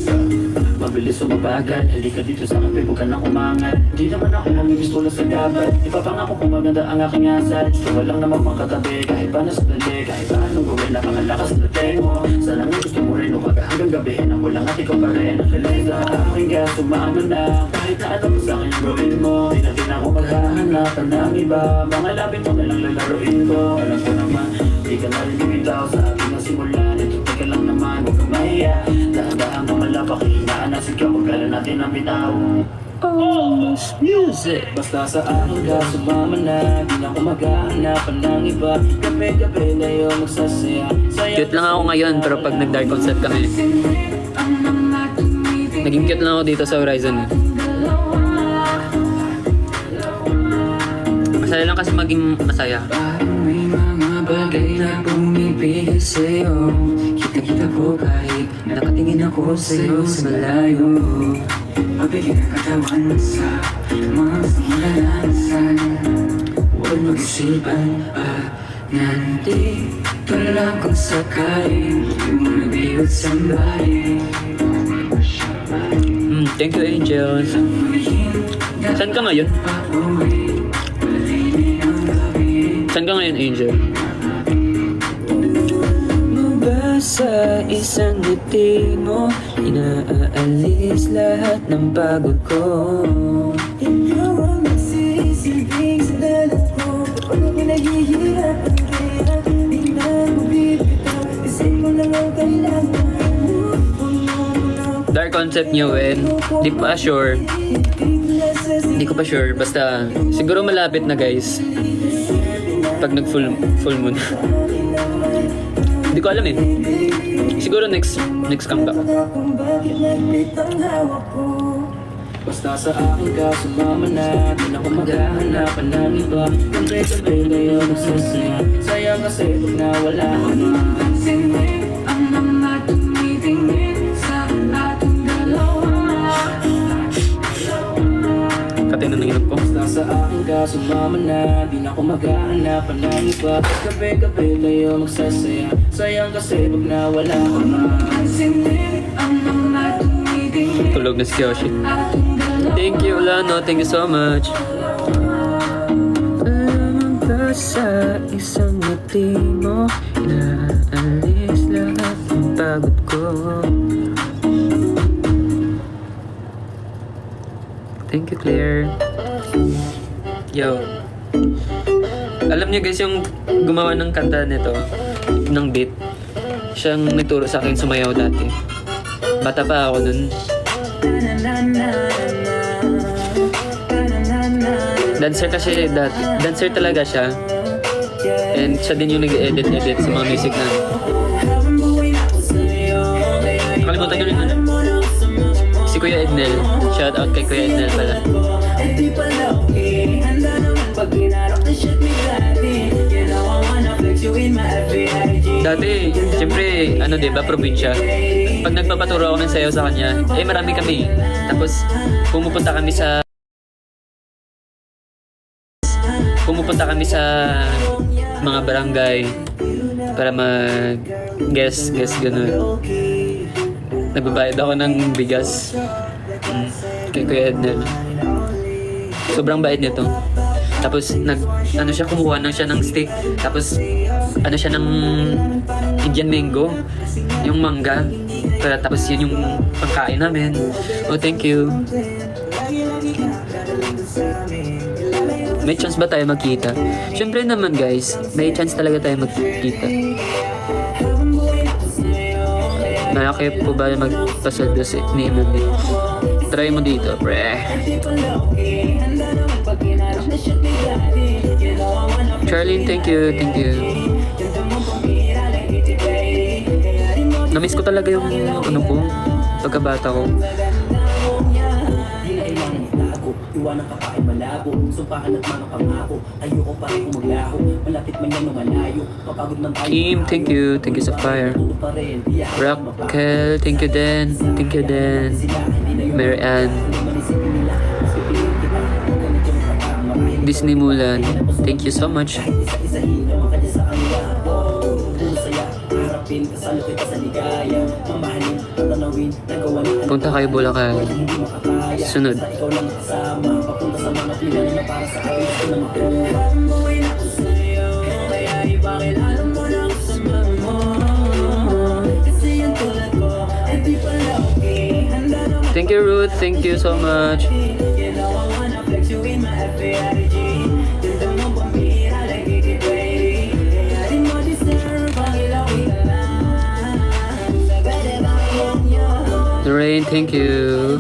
Mabilis o mabagal, halika dito sa kape, huwag ka nang umangat. Di naman ako mamimistulas sa dapat. Ipapangako kung maganda ang aking asal. So walang namang makatabi, kahit paano sa dali. Kahit paano gawin, napakalakas na dating mo. Sana nga gusto mo rin, umaga hanggang gabi. Ako lang at ikaw pa rin. Nakilig sa aking gas, sumama na. Kahit na alam mo sa akin yung gawin mo. Di na din ako maghahanapan ng iba. Mga labing mo na lang lalaroin ko. Alam ko naman, di ka na rin bumitaw sa aking nasimulan. Ito teka lang naman, huwag kang mahiya. Dahan-dahan mo malapakin. it. Basta sa akin ka sumama na, di na ko maghahanapan ng iba. Gabi-gabi na yun magsasaya. Cute lang ako ngayon, pero pag nag-dark concept kami, naging cute lang ako dito sa Horizon. Masaya lang kasi maging masaya. Parang may mga bagay na bumibigay sa'yo. Kita-kita ko kahit nakatingin ako sa'yo sa malayo. Mabigyan ang katawan sa mga samalansan. Huwag mag-isipan pa, nandito lang kung sakaling di mo nag-iwat somebody. Thank you, Angels. Saan ka ngayon? Saan ka ngayon, Angel? Sa isang ngiti mo, inaalis lahat ng pagod ko. Ikaw ang nagsisilbing sa dalat ko. Kapag ako naghihirap ang kaya, di na ako bibitaw. Kasi ko lang ang kailangan. Dark concept niyo, Wen. Di pa sure. Hindi ko pa sure. Basta, siguro malapit na, guys. Pag nag-full moon. Hindi ko alam eh. Siguro next comeback. Basta sa akin ka sumama na, di na ko maghahanapan ng iba. Gabi-gabi na yun magsasaya. Sayang kasi pag nawala ka na. Ang mga tumitingin sa ating dalawa. Katin na nanginom ko. Basta sa akin ka sumama na, di na ko maghahanapan ng iba. Gabi-gabi na yun magsasaya. Sayang kasi pag nawala ka na. Ang mga tumitingin. Tulog na si Kyoshi. Thank you, Lano. Thank you so much. Alam ba sa isang ngiti mo, inaalis lahat ng pagod ko. Thank you, Claire. Yo. Alam niyo guys, yung gumawa ng kanta nito, ng beat, siyang nagturo sa akin sumayaw dati. Bata pa ako nun. Dancer kasi dati. Dancer talaga siya. And siya din yung nag-edit sa mga music na. Nakalimutan ko rin yun. Si Kuya Ednel. Shout out kay Kuya Ednel pala. Dati, siyempre, diba, probinsya. Pag nagpapaturo ako ng sayaw sa kanya, marami kami. Tapos, pumupunta kami sa mga barangay para mag-guess, gano'n. Nagbabayad ako ng bigas kay Kuya Ednel. Sobrang bait nito. Tapos kumuha siya ng steak. Tapos siya ng Indian mango, yung mangga. Tapos yun yung pagkain namin. Oh, thank you. May chance ba tayo magkita? Siyempre naman guys, may chance talaga tayo magkita. Malaki po ba magpasaldo ni Emily? Try mo dito, pre. Charlene, thank you. Namiss ko talaga yung pagkabata ko. Iwanan ka pa ay malabo, sumpahan at manang pangako. Ayoko pa rin maglaho, malapit man yan o malayo. Kapagod ng tayo. Kim, thank you sa fire. Raquel, thank you din. Mary Ann. Disney Mulan, thank you so much. Punta kayo Bulacan. Sunod. Thank you Ruth, thank you so much. Lorraine, thank you.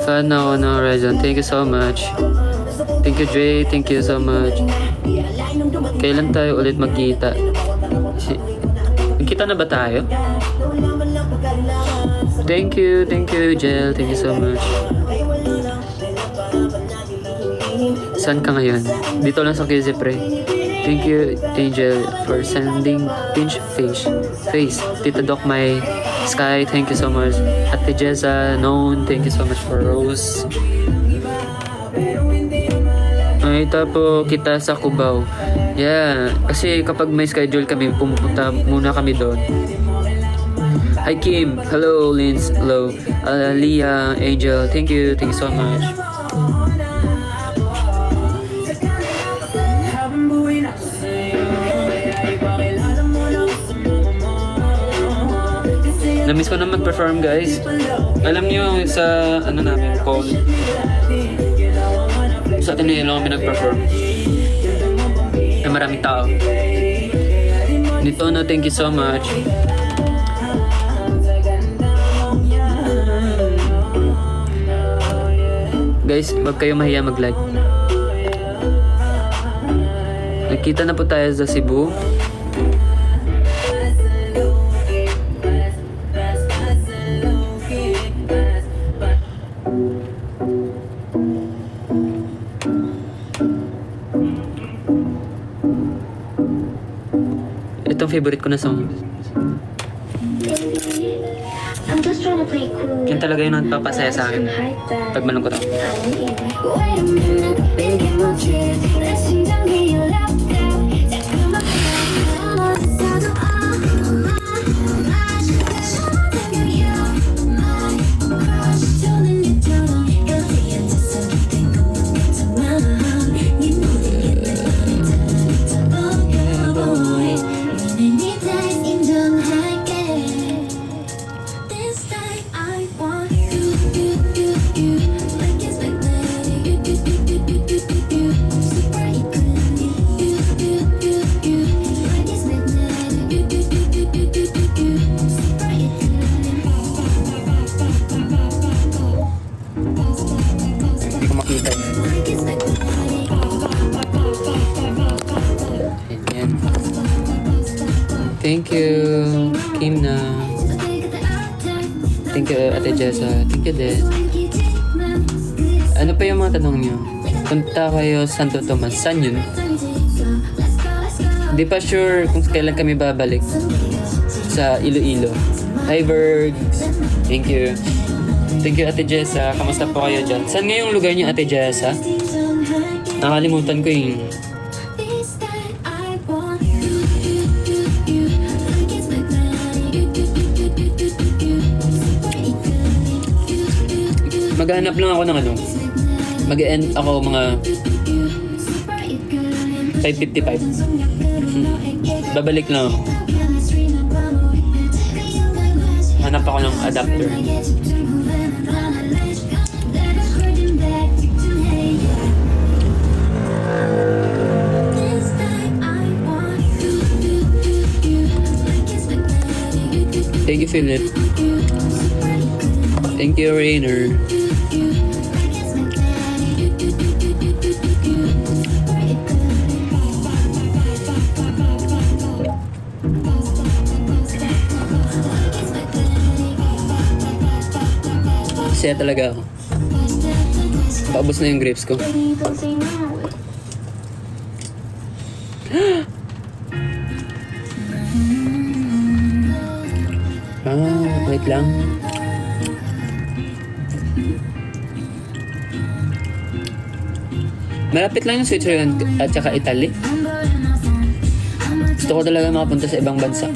Fan ako ng Horizon. Thank you so much. Thank you, Dre. Thank you so much. Kailan tayo ulit magkita? Magkita na ba tayo? Thank you, Jel. Thank you so much. Saan ka ngayon? Dito lang sa Kizipre. Thank you, Angel, for sending pinch face. Tita Doc, my Sky, thank you so much. Ate Jessa, Known, thank you so much for Rose. Ay, tapo kita sa Cubao. Yeah, kasi kapag may schedule kami, pumunta muna kami doon. Hi Kim, hello Linz, hello Leah, Angel, thank you so much. Namiss ko na mag-perform, guys. Alam niyo sa ano namin, call. Sa Ateneo lang kami nag-perform. Ay, maraming tao. Nito no, thank you so much. Guys, wag kayo mahiya mag-like. Nagkita na po tayo sa Cebu. Itong favorite ko na song. I'm just trying to play cool. Yan talaga yung nagpapasaya sa akin pag malungkot ako. Wait a minute, thinking about you. 내 심장이 열렸다. 잠깐만 기다려. Hindi ko makita. Ayan. Thank you, Kim na. Thank you, Ate Jessa. Thank you din. Ano pa yung mga tanong nyo? Punta kayo sa Santo Tomas. Saan yun? Di pa sure kung kailan kami babalik sa Iloilo. Hi, Bergs. Thank you. Thank you, Ate Jessa. Kamusta po kayo dyan? Saan nga yung lugar niyo, Ate Jessa? Nakalimutan ko yung... Maghanap lang ako ng ano. Mag-end ako mga 5:55. Babalik lang ako. Hanap ako ng adapter. Thank you, Philip. Thank you, Rainer. Saya talaga ako. Paubos na yung grapes ko. Wait lang. Malapit lang yung Switzerland at saka Italy. Gusto ko talaga makapunta sa ibang bansa.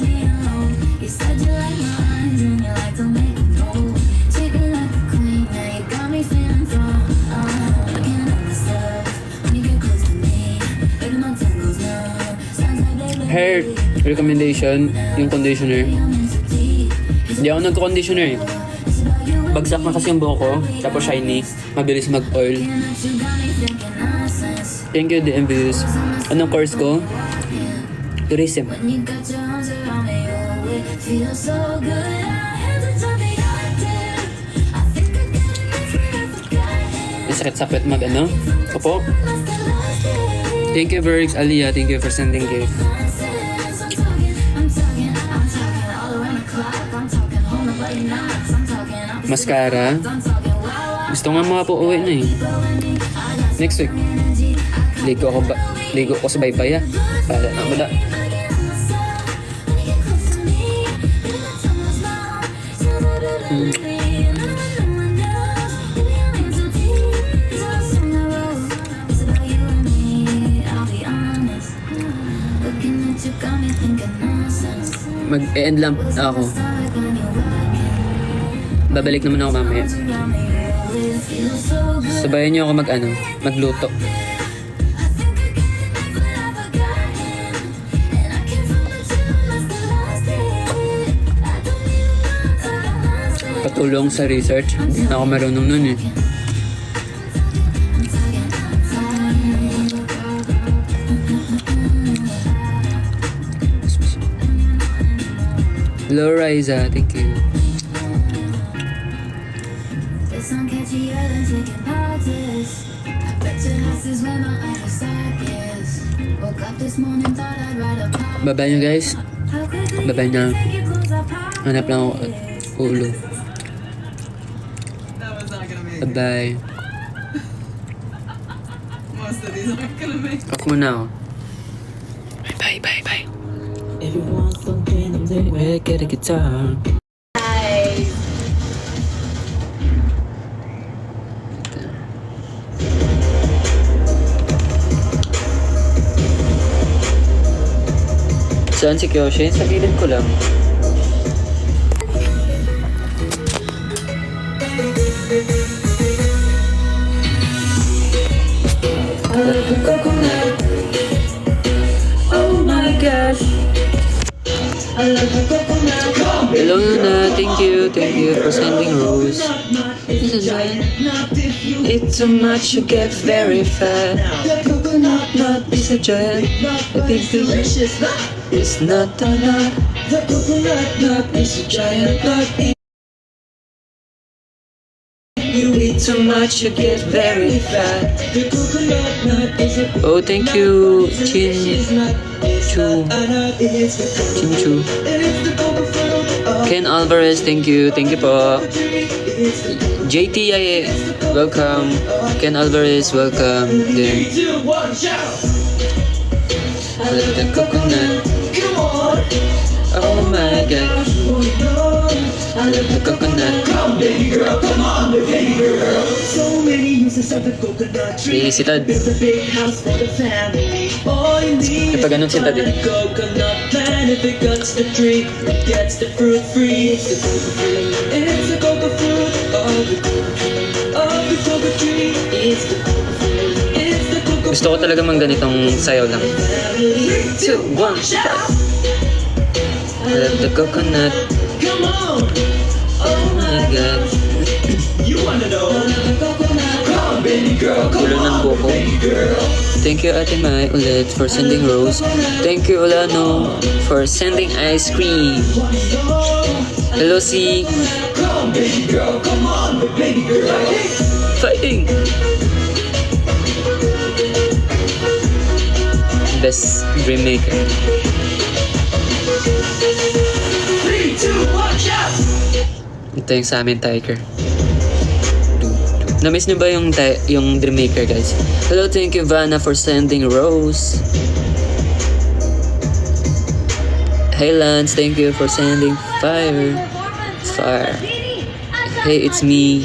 Hair recommendation, yung conditioner. Hindi ako nagko-conditioner eh. Bagsak na kasi yung buhok ko, tapos shiny, mabilis mag-oil. Thank you, DM Views. Anong course ko? Tourism. Masakit sa puwet mag ano? Opo. Thank you, Bergs Aliyah. Thank you for sending gift. Mascara. Gusto nga mga po uwi na eh. Next week. Ligo ko sa baypay ah. Para na wala. Mag-end lang ako. Babalik naman ako mamaya. Sabayan niyo ako magluto. Patulong sa research. Hindi na ako marunong nun eh. Hello, Riza. Thank you. Bye-bye nyo guys. Bye-bye na. Hanap lang ako ulo. Bye-bye. Off muna ako. Bye, bye, bye. If you want something, I'm there. We'll get a guitar. Saan si Kyoshi? Sa gilid ko lang. Oh my gosh. Hello Luna, thank you for sending rose. It's too much, you get very fat. Coconut nut is a giant. I think delicious nut is not a nut. The coconut nut is a giant nut. You eat too much, you get very fat. The coconut nut is a. Oh, thank you, Chin Chu. Ken Alvarez, thank you po. JT, welcome. Ken Alvarez, welcome. Then, the coconut. Oh my god. I love the coconut. Come baby girl, come on baby girl. So many uses of the coconut tree. Si Tad. Build a big house for the family. All you need Kapag ganun si Tad eh. coconut plant. If it cuts the tree, it gets the fruit free. It's the coca fruit. It's the coca fruit of the coca tree. It's the coca fruit. It's the coca. Gusto ko talaga mang ganitong sayaw lang. 3, 2, 1, shout! I love the coconut. Come on! Oh my god. You wanna know? Come baby girl, come Gulo ng on buko. baby girl. Thank you Ate Mai ulit for sending rose. Thank you Ulano for sending ice cream. Hello C. Come baby girl, come on baby girl. Fighting. Best dream maker. 3, 2, 1, shout! Ito yung sa amin Tiger. Na-miss nyo ba yung Dream Maker guys? Hello, thank you Vanna for sending rose. Hey Lance, thank you for sending fire. Fire. Hey, it's me.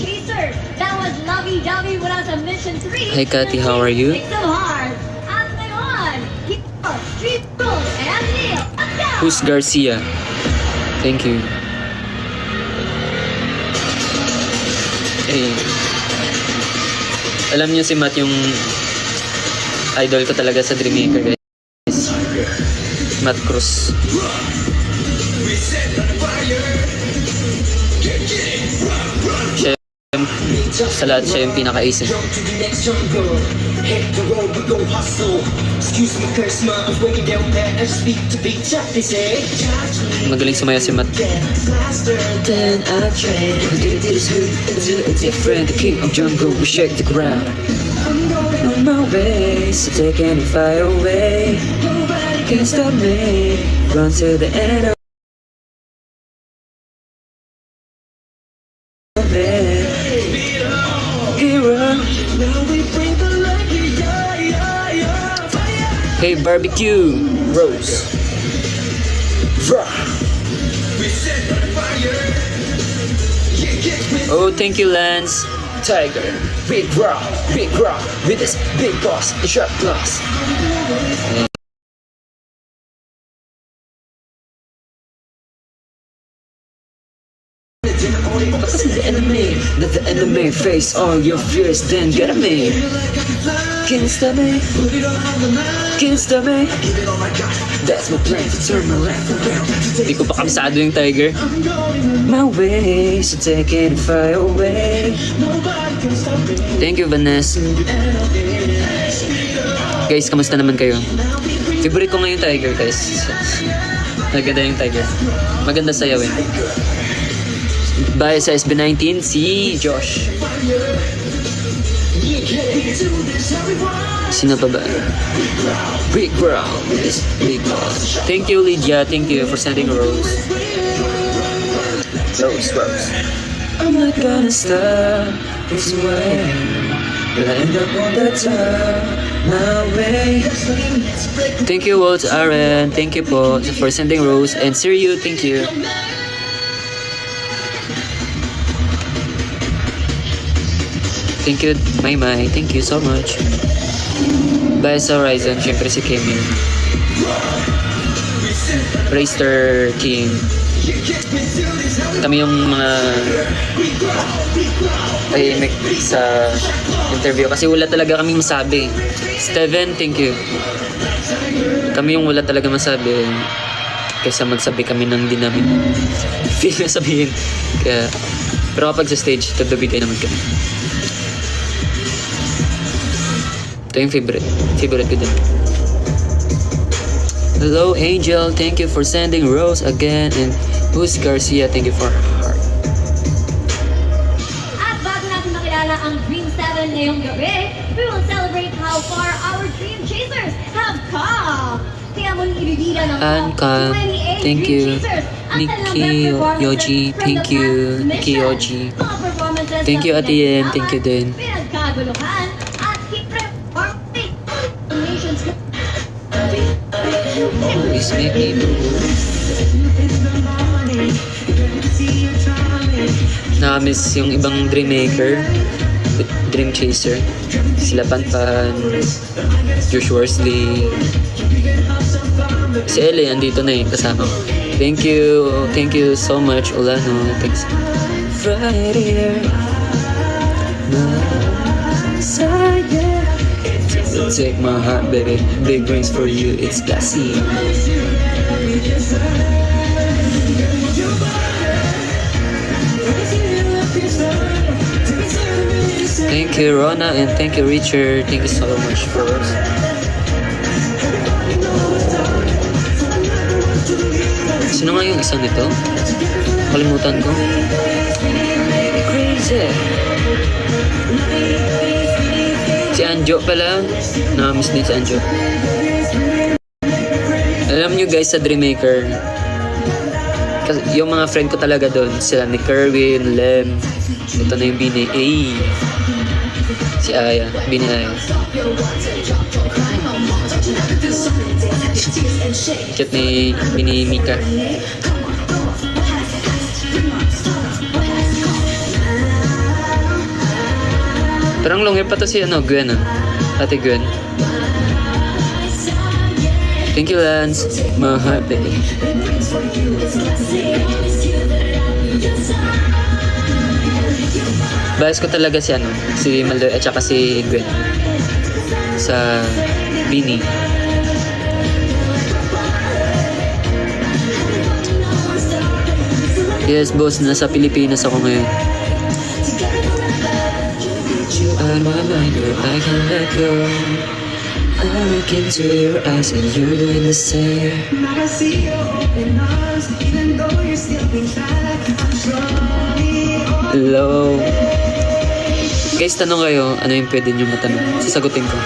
That was lovey-dovey when I was on mission 3. Hey Kathy, how are you? Make them hard. I'm the one. Keep up. Street rules and Neil. Let's go. Who's Garcia? Thank you. Hey. Alam niyo si Matt yung idol ko talaga sa Dream Maker guys. Matt Cruz. Siya Sa lahat siya yung pinaka-ace. Jump to the next jungle. Hit the road, we gon' hustle. Excuse me, charisma, I'm breaking down that F speak to be tough, they say. Magaling sumayaw si Matt. Faster than a train. It's different, the king of jungle, we shake the ground. On my way, so take any fire away. Nobody can stop me. Run to the end of it. Hero. Now we bring the light, yeah. Fire. Hey, barbecue, Rose. We set on fire. Yeah, get with Oh, thank you, Lance. Tiger. Big rock with this big boss, the sharp glass. Let the enemy face all your fears, then get me. Can't stop me. Can't stop me. That's my plan to turn my life around. Hindi ko pa kabisado yung Tiger. My way, so take it far away. Thank you, Vanessa. Guys, kamusta naman kayo? Favorite ko ngayon Tiger, guys. Maganda yung Tiger. Maganda sayawin. Bye sa SB19, si Josh. Sino pa ba? Big Brown. This big boss. Thank you, Lydia. Thank you for sending a rose. Rose. I'm not gonna stop this way. But I end up on the top. My way. Thank you, Walt Aaron. Thank you po for sending rose. And Siriu, thank you. Thank you, Maymay. Thank you so much. Bye sa Horizon. Siyempre si Kim yun. Rayster King. Kami yung mga tahimik sa interview kasi wala talaga kami masabi. Steven, thank you. Kami yung wala talaga masabi kaysa magsabi kami ng di namin feel na sabihin. Kaya, pero kapag sa stage, tagbibigay naman kami. Ito yung favorite ko din. Hello Angel, thank you for sending rose again. And who's Garcia, thank you for heart. At bago natin makilala ang Dream 7 ngayong gabi, we will celebrate how far our Dream Chasers have come. Kaya mong ibibida ng Anka, 28 thank Dream you. Chasers ang Nikki kanilang best Yoji, performances thank from the you. past Nikki mission. Yoji. Mga performances Thank you, na Ate Yen. Thank you din. pinagkaguluhan at nations. Please make me nakamiss yung ibang Dreammaker, Dream Chaser. Sila Panpan, Josh Worsley. Si Ellie, andito na yung kasama ko. Thank you so much, Olano. Thanks. Right here, my side, yeah. Take my heart, baby. Big rings for you, it's classy. Thank you, Rona, and thank you, Richard. Thank you so much for us. Sino nga yung isa nito? Kalimutan ko. Crazy. Si Anjo pala. Nakamiss din si Anjo. Alam nyo guys, sa Dreammaker, kasi yung mga friend ko talaga doon, sila ni Kerwin, Lem, ito na yung Bini, si Aya, Bini Aya. Chat ni Bini Mika. Parang long hair pa to si Gwen Ate Gwen. Thank you, Lance. Mahal, baby. Bias ko talaga si Maldoy at saka si Gwen sa Bini. Yes, boss. Nasa Pilipinas ako ngayon. on my mind, but I can't let go. I look into your eyes and you're doing the same. Now I see your open arms, even though you're still inside. I'm sorry. Hello. Guys, tanong kayo, ano yung pwede nyo matanong? Sasagutin ko.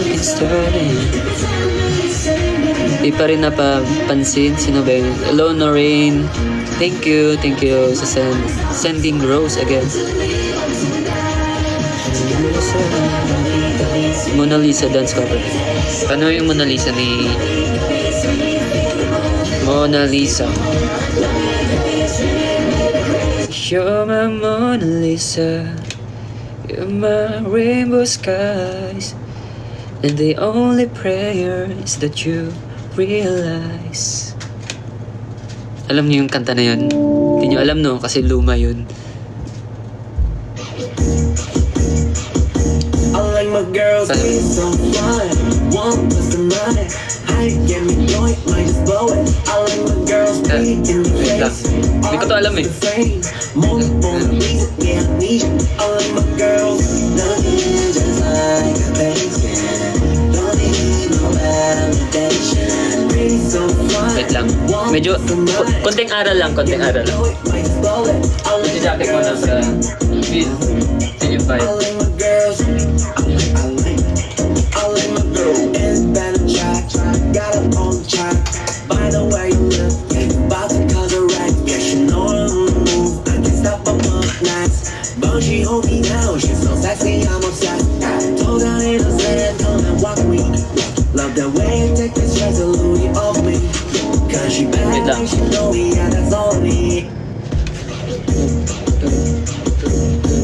It's starting. Di pa rin napapansin. Sino ba yun? Hello, Noreen. Thank you sa sending rose again. Mona Lisa dance cover. Paano yung Mona Lisa ni... Mona Lisa. You're my Mona Lisa. You're my rainbow skies. And the only prayer is that you realize. Alam niyo yung kanta na yun? Hindi niyo alam, no? Kasi luma yun. I like my girls be so fun. One plus the nine. I get me joint, might just blow it. I like my girls be in the Wait lang. face. Hindi ko to alam eh. Multiple reasons, yeah, I need you. I like my girls. Nothing just like a basic. Don't need no validation. Be so fun. Wait lang. Medyo, konting aral lang. Might just blow it. I like my Jacket mo na girls. sa feel. Feel I like my girls. I like my girl. It's better track. Got her on track. By the way you look, yeah, you about to cause a wreck. Yeah, she know I'm on the move. I can't stop her up next. But she hold me down. She's so sexy, I'm obsessed. Told her in a set, come and walk me. Love the way you take this stress and Louis off me. Cause she bad lang. and she know me, yeah, that's all I need.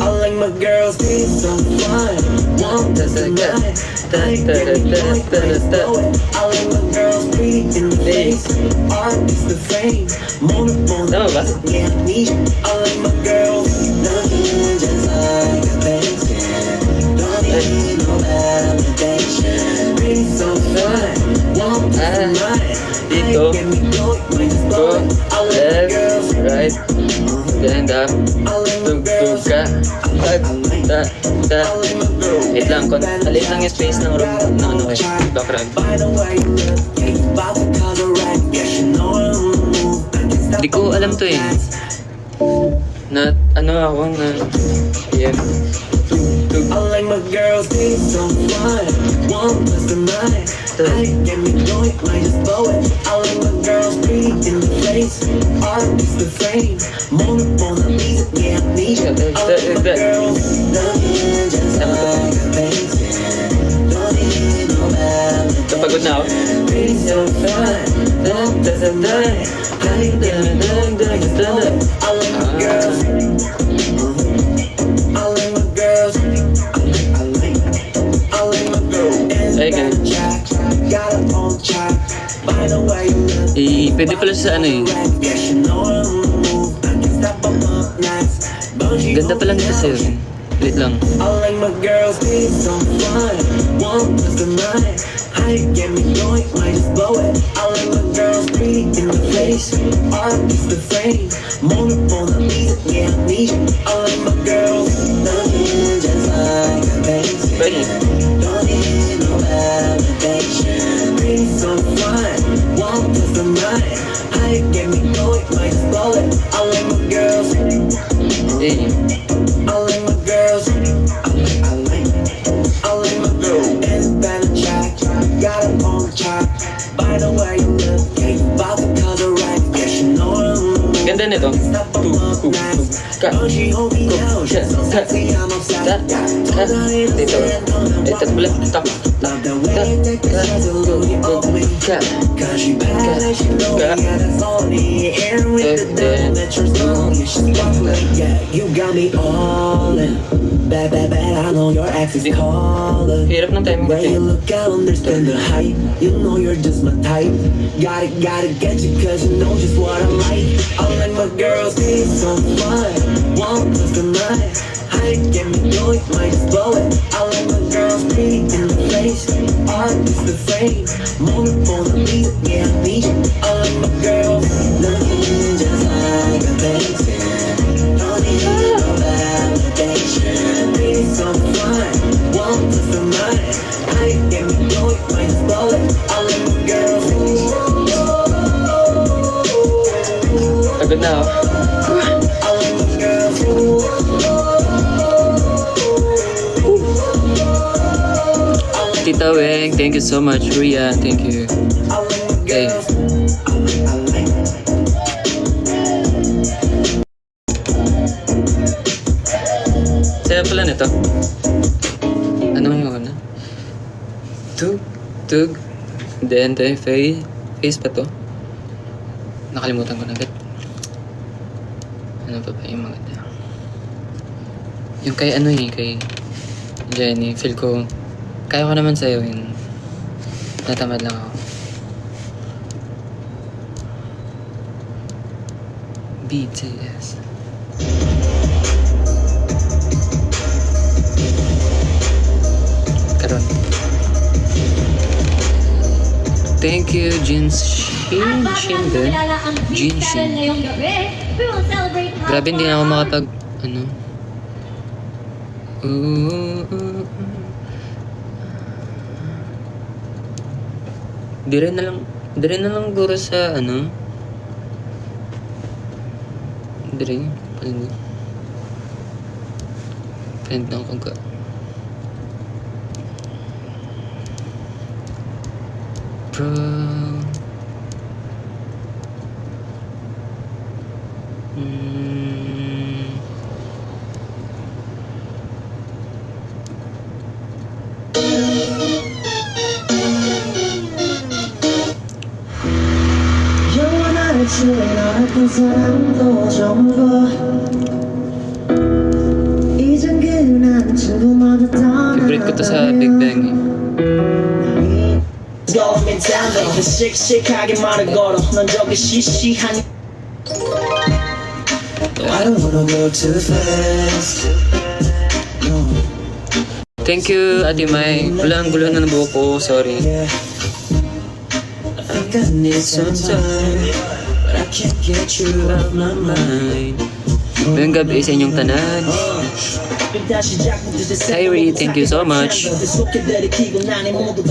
I like my girls be so fun. One plus the nine. I get me going, I just blow it. I like my girls be in the face. Art is the fame. Monotone, Tama ba? yeah, I need you. I like my girls. Nothing just like a basic. Don't need no validation. Be so fun. One plus the nine. Dito. I get me going, I just blow it. I like my Left, girls. right, stand up, I like my tugtog girls. ka, ta. Wait lang, maliit lang yung space ng room, ng ano background. By the way, yeah, you about to cause a wreck. Yeah, she know I'm on the move. I can't stop Di ko alam to eh. Na, ano ako na, yeah. Tug. I like my girls be so fun. One plus the nine. I get me going, might just blow it. I like my girls be in the face. Art is the fame. Mona Lisa, yeah, I need you. I like my girls. Nothing just like a basic. Don't need no validation. Napagod na ako. Be so fun. One plus the nine. I get me going, might just blow it. I like my girls. I like my girls. I like my girl. Ay, ganun. Got her on track. By the way you look, Pwede pala sa ano eh. yeah, she know I'm on the move. I can stop her up next. But she Ganda pala nito sa'yo. Wait lang. I like my girls be so fun. One plus the nine. I get me going, might just blow it. I like my girls be in the face. Art is the fame. Mona Lisa, yeah, I need you. I like my girls. Nothing just like a basic. Pwede. Don't need no validation. Be so fun. One plus the nine. I get me going, might just blow it. I like my girls. Eh, I like my girls. I like my girl. It's better track. Got her on track. By the way you look, yeah, you about to cause a wreck. Yeah, she know I'm on the move. ganda nito. Stop her up next. Ka. But she hold me down. She's so sexy, I'm obsessed. Told her in a Dito. set, come and Ito, walk me. bulat. Top. Love the way you take this stress and Louis off me. Ka. Cause she bad and she know me, yeah, that's all I need. And with the devil that you're strong, you should walk like, yeah, you got me all in. Bad, I know your ex is calling. Hirap ng timing When you natin. look, I understand the hype. You know you're just my type. Gotta get you cause you know just what I like. I like my girls be so fun. One plus the nine. I get me going, might just blow it. I like my girls be in the face. Art is the fame. Mona Lisa, yeah, I need you. I like my girls. Nothing just like a basic. Don't need no validation. Tita Weng. Thank you so much. Ria, thank you. I like my Okay. girls. I like Saya pala nito. Ano yung una? Tug, tug. Then, face pa to. Nakalimutan ko na agad. Ano pa ba yung maganda? Yung kay ano eh, kay Jenny. Feel ko, kaya ko naman sa'yo yun. Natamad lang ako. BTS. Karon. Thank you, Jin At bago natin din. kilala ang Dream 7 ngayong gabi, we will celebrate how Grabe, hindi na ako makapag... Ano? Dire na lang guro sa ano? Dire, paano? Friend lang ko ka. Bro. 영원한 지내 너였던 사람도 저물고 이젠 그난 친구마저 Favorite ko to sa Big Bang eh. Government down 더 씩씩하게 말을 걸어 넌 저기 시시한 I don't wanna go too fast No Thank you, Ate Mai. Gulo na ng buhok ko. Sorry. Yeah I think I need some time But I can't get you out my mind Ngayong gabi sa inyong tanan. Kyrie, thank you so much.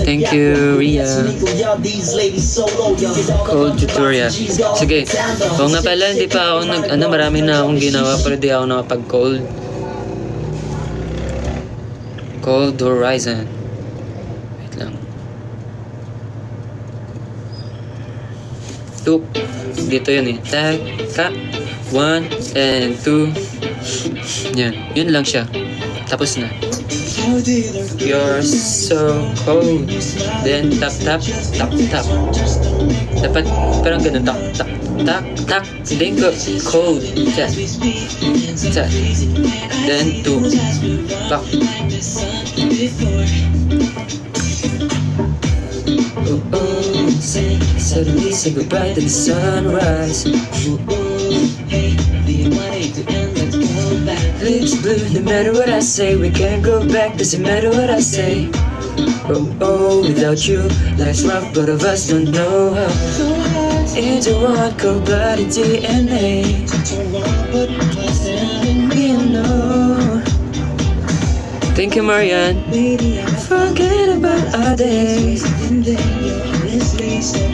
Thank you, Ria. Cold tutorial. Sige. Oo nga pala, hindi pa ako marami na akong ginawa pero di ako nakapag-cold. Cold Horizon. Wait lang. Tuk. Dito yun eh. Tag, ka. 1 and 2. Yan. Yun lang siya. Tapos na. You're so cold. Then tap tap tap tap. Dapat parang ganun. Tak tak tak tak. Then go cold. Chat. Chat. Then 2. Pak. Oh oh. Suddenly say goodbye to the sunrise. Lips blue, no matter what I say, we can't go back, doesn't matter what I say. Oh, oh, without you, life's rough, both of us don't know how. Into one cold-blooded DNA. You know. Thank you, Marianne. Forget about our days.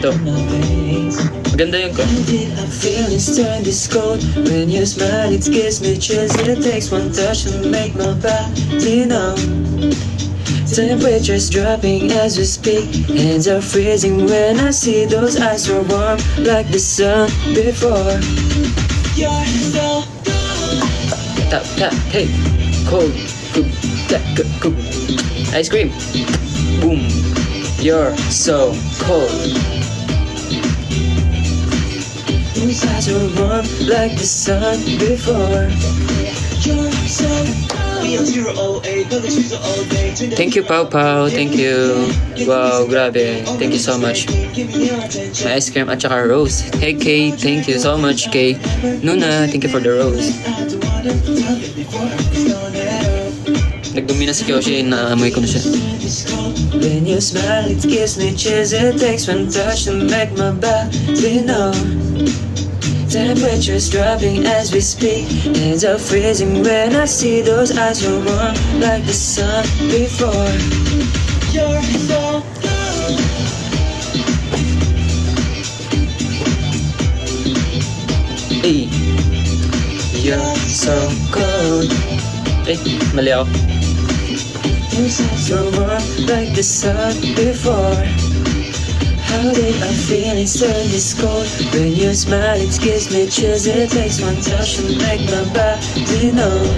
Ito. Maganda yun ko. Feelings turn this cold. When you smile, it gives me chills. It takes one touch to make my body numb. Temperatures dropping as we speak. Hands are freezing when I see those eyes so warm like the sun before. You're so cold. Tap, tap, hey. Cold. Cool. Tap, cool. Ice cream. Boom. You're so cold. Those eyes were warm like the sun before. You're so cold. Thank you, Pau Pau. Thank you. Wow, grabe. Thank you so much. My ice cream at saka rose. Hey, Kay. Thank you so much, Kay. Nuna, thank you for the rose. Nagdumi na si Kyoshi, naamoy ko na siya. When you smile, it gives me chills. It takes one touch to make my body numb. Temperatures dropping as we speak. Hands are freezing when I see those eyes so warm like the sun before. You're so cold. Hey, you're so cold. Eh, mali ako. You're warm like the sun before. How did our feelings turn this cold? When you smile it gives me chills. It takes one touch to make my body numb.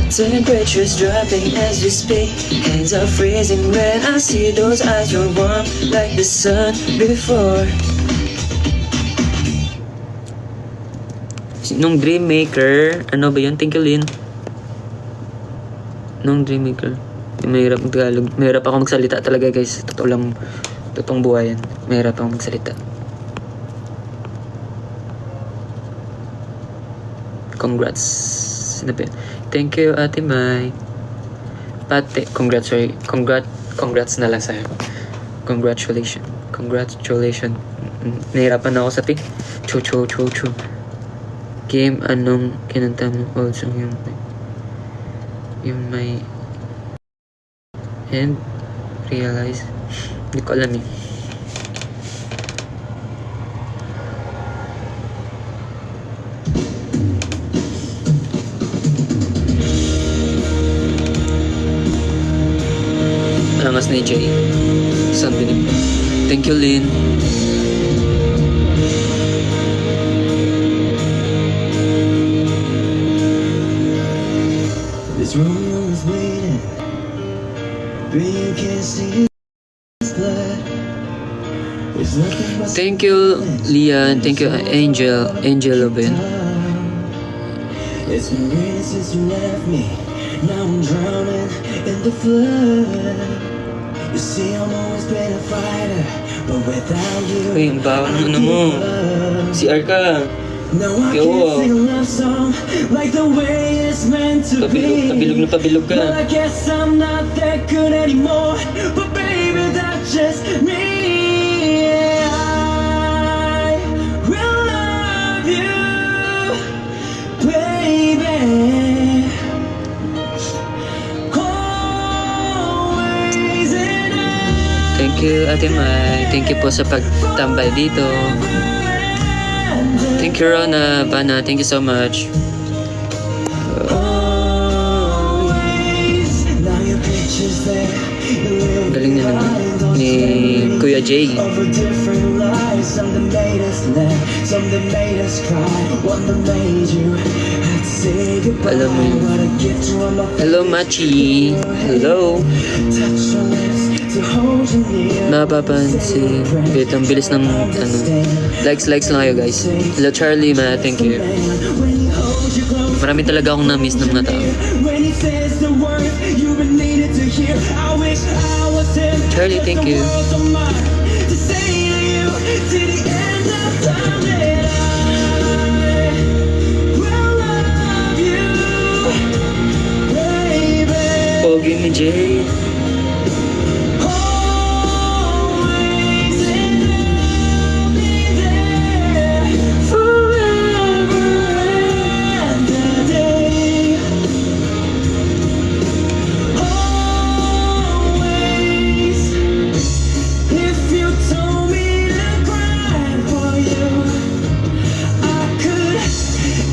Temperature's dropping as we speak. Hands are freezing when I see those eyes. You're warm like the sun before. Nung Dreammaker, ano ba yun? Thank you, Lynn. Nung Dreammaker. Mahirap mag-Tagalog. Mahirap ako magsalita talaga, guys. Totoong buhay yan. Mahirap ako magsalita. Congrats. Sino ba yun? Thank you, Ate Mai. Pate, congrats na lang sa'yo. Congratulations. Nahirapan na ako sa ping. Chu. Game, anong kinanta mo? Also, yung may and realize. Hindi ko alam eh. Angas ni Jay. Sabi niya. Thank you, Lynn. This room is bleeding, but you can't see its blood. There's nothing but Thank you, Lian. Thank you, Angel Oben. it's been raining since you left me. Now I'm drowning in the flood. You see, I'm always been a fighter, but without you, Uy, ang bawa ng ano mo. Si Arka. now I Yo. can't sing a love song like the way it's meant to be. Pabilog ka. Well, I guess I'm not that good anymore, but baby, that's just me. I will love you, baby. Always and Thank you, Ate Mai. Thank you po sa pagtambay dito. Thank you, Rona. Bana, thank you so much. always. Now your picture's there. Galing na naman ni Kuya Jay. Over different lives, some that made us laugh, some that made us cry, one that made you had to say goodbye. Alam mo yun. What a gift to all my Hello, Machi. Hello. touch your lips to hold you near. Napapansin. Wait, ang bilis ng ano. Likes lang kayo, guys. Hello, Charlie, thank you. When he holds you close, Marami talaga akong na-miss ng mga tao. when he says the words you've been needed to hear, I wish I was him. Charlie, thank you. The world's on mine to say to you to the end of time that I will love you, baby. Pogi ni Jay. Always and I'll be there forever and a day. Always. If you told me to cry for you, I could.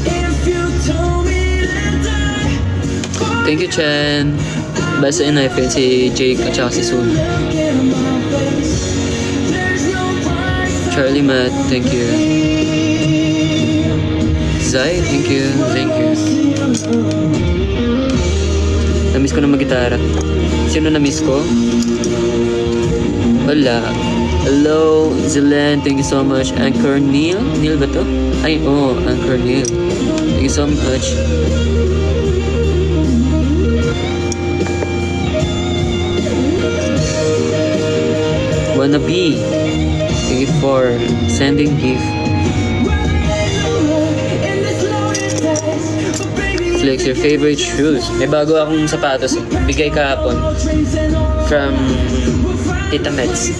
If you told me to die for Thank you, Chen. Basta yun, I-feel si Jake at saka si Sun. look in my face, there's no price Charlie, thank you. Zai, thank you. Na-miss ko na mag-gitara. Sino na-miss ko? Wala. Hello, Zelen, thank you so much. Anchor Neil? Neil ba to? Ay, Anchor Neil. Thank you so much. Wannabe. Thank you for sending gift. Flex your favorite shoes. May bago akong sapatos eh. Bigay kahapon. From Tita Meds.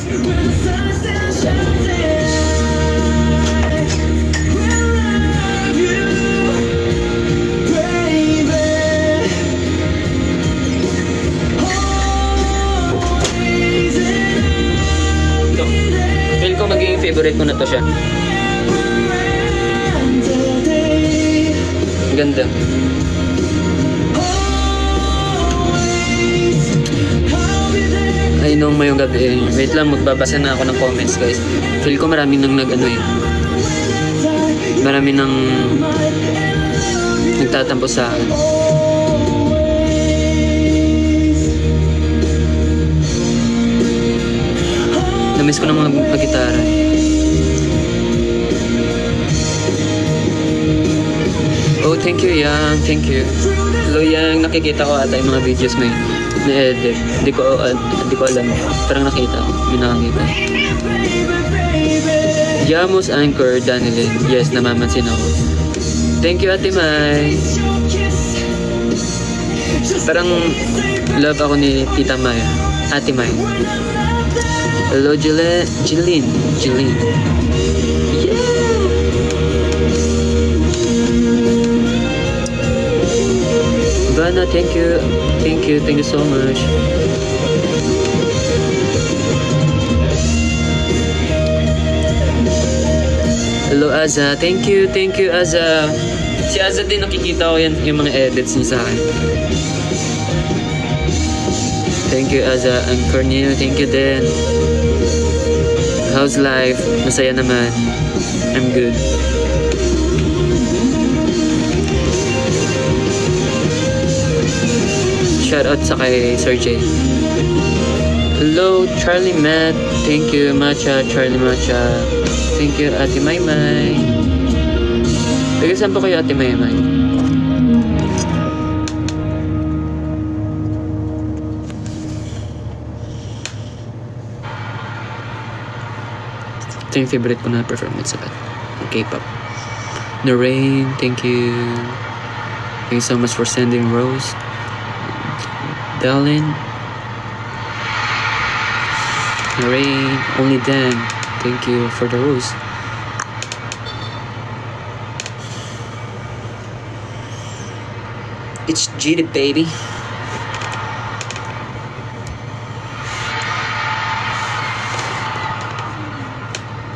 Ito. Feel ko magiging favorite ko na to siya. Ganda. nung mayong gabi. Wait lang, magbabasa na ako ng comments, guys. Feel ko marami nang marami nang nagtatampo sa akin. Namiss ko na mag-gitara. Oh, thank you, Yang. Thank you. Hello, Yang. Nakikita ko ata yung mga videos mo na-edit. Hindi ko alam. Parang nakita. May nakakita. Yamus Anchor, Danilin. Yes, namamansin ako. Thank you, Ate Mai. Parang love ako ni Tita Maya. Ate Mai. Hello, Jilin. Yeah! Ivana, thank you so much. Hello, Aza. Thank you, Aza. Si Aza din, nakikita ko yan, yung mga edits niya sa akin. Thank you, Aza. And Cornel, thank you din. How's life? Masaya naman. I'm good. Shoutout sa kay Sir J. Hello, Charlie Matt. Thank you, Matcha. Charlie Matcha. Thank you, Ate Maymay. Taga saan po kayo, Ate Maymay? Ito yung favorite ko na performance sa K-pop. Noreen, thank you. Thank you so much for sending Rose. Darling, Noreen, only Dan. Thank you for the rose. It's GD, baby.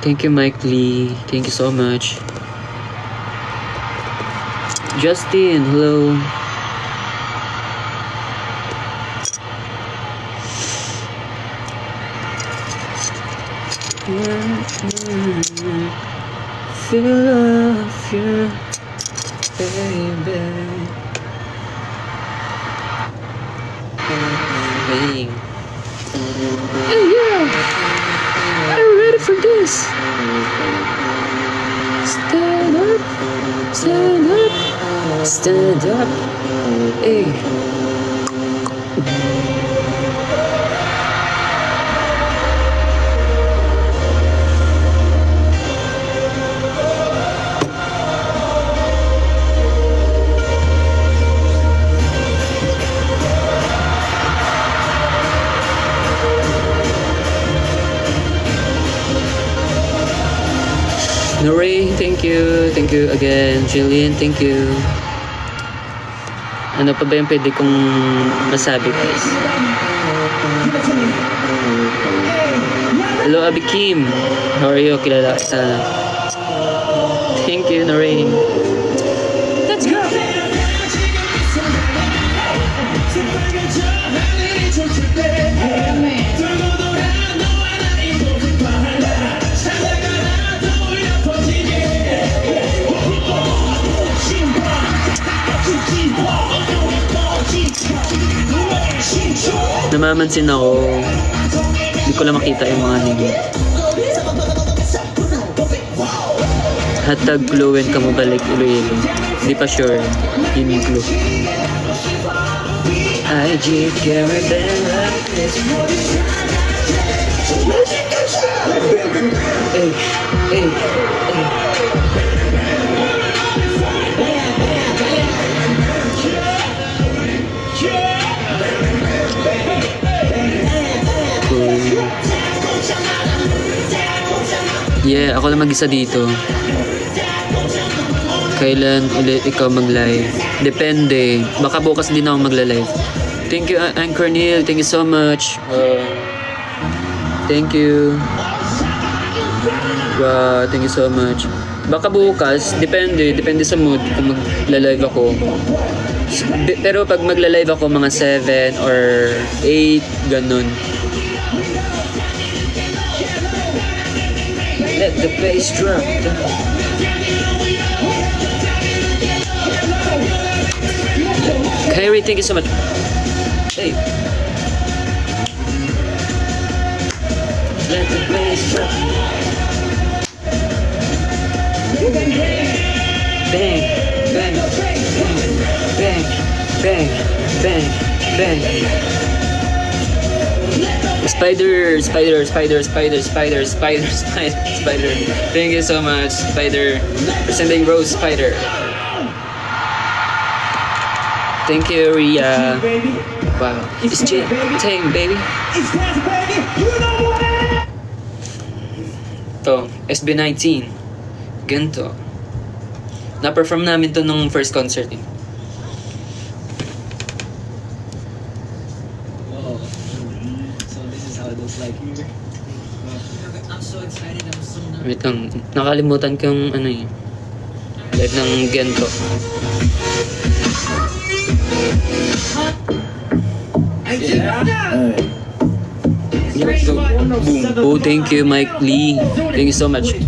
Thank you, Mike Lee. Thank you so much. Justin, hello. Feel love you, baby. Hey, yeah. Are you ready for this? Stand up, stand up, stand up. Hey. Noreen, thank you. Thank you again. Jillian, thank you. Ano pa ba yung pwede kong masabi, guys? Hello, Abby Kim. How are you? Kilala kita. Thank you, Noreen. Let's go! Namamansin ako, hindi ko lang makita yung mga name. Hatag Gluwen ka mo balik Iloilo. Hindi pa sure, yun yung clue. IG Carabella. Hey, hey, hey. Yeah, ako lang mag-isa dito. Kailan ulit ikaw mag-live? Depende. Baka bukas din ako magla-live. Thank you, Anchor Neil. Thank you so much. Thank you. Thank you so much. Baka bukas, depende. Depende sa mood kung magla-live ako. Pero pag magla-live ako mga 7 or 8, ganun. Let the bass drum. Kyrie, thank you so much. Hey. Let the bass drum. Bang, bang, bang, bang, bang, bang. Spider. Thank you so much, Spider. Presenting Rose Spider. Thank you, Ria. Wow. It's Tang, baby. To, SB19. Ganto. Na-perform namin to nung first concert eh. So this is how it looks like here. I'm so excited. I'm so nervous. Wait lang, nakalimutan ko yung ano eh. Live ng Gento. Boom. Oh, thank you, Mike Lee. Thank you so much. I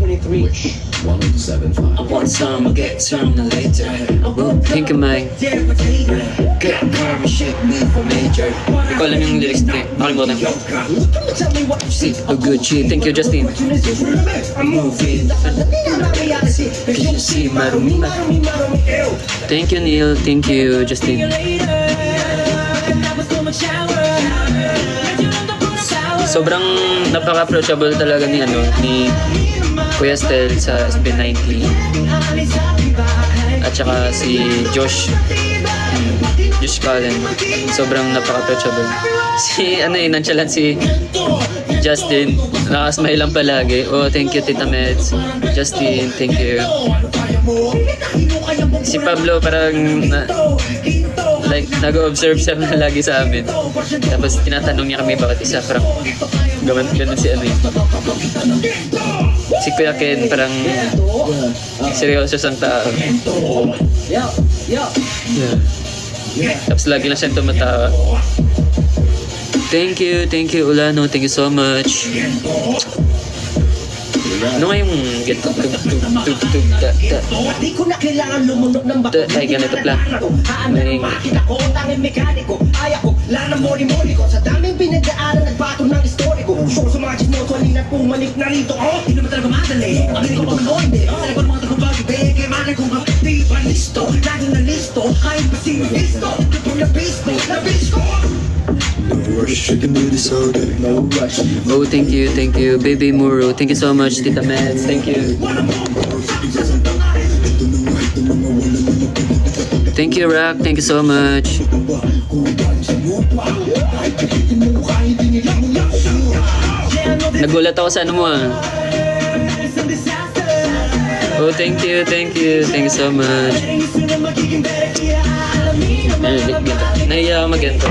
want some, get some later. Oh, thank you, Mike. Get karma, shake me for major. Hindi ko alam yung lyrics nito eh. Nakalimutan ko. See, oh good shit. Thank you, Justin. Cause you see, marumi. Thank you, Neil. Thank you, Justin. Sobrang napaka-approachable talaga ni Kuya Stel sa SB90 at saka si Josh Cullen. Sobrang napaka-approachable. Si nonchalant si Justin, nakasmile lang palagi. Oh, thank you, Tita Meds. Justin, thank you. Si Pablo parang nag-observe siya lagi sa amin. Tapos tinatanong niya kami bakit isa parang ganun si Si Kuya Ken parang seryoso siyang tao. Yeah. Tapos lagi lang siyang tumatawa. Thank you, Ulano. Thank you so much. Ano nga yung ganito? Di ko na kailangan lumunok ng bako. Ay, ganito pala. Makina ko, tanging mekaniko. Kaya ko, lana mori-mori ko. Sa daming pinag-aaral, nagbato ng story ko. Show sa mga chismo, tuwalin at pumalik na rito. Oh, di naman talaga madali. Ang hindi ko pa manoide. Talaga mga tagumpagi, beke, manay kong di ba listo. Laging na listo, kahit pa sino listo. Kapag na-base ko, na-base ko. No rush, you can do this all day, no rush. Oh, thank you, Baby Muro. Thank you so much, Tita Meds. Thank you. Thank you, Rock. Thank you so much. Nagulat ako sa ano mo ah. Oh, thank you. Thank you so much. Nahiya ako mag-ento.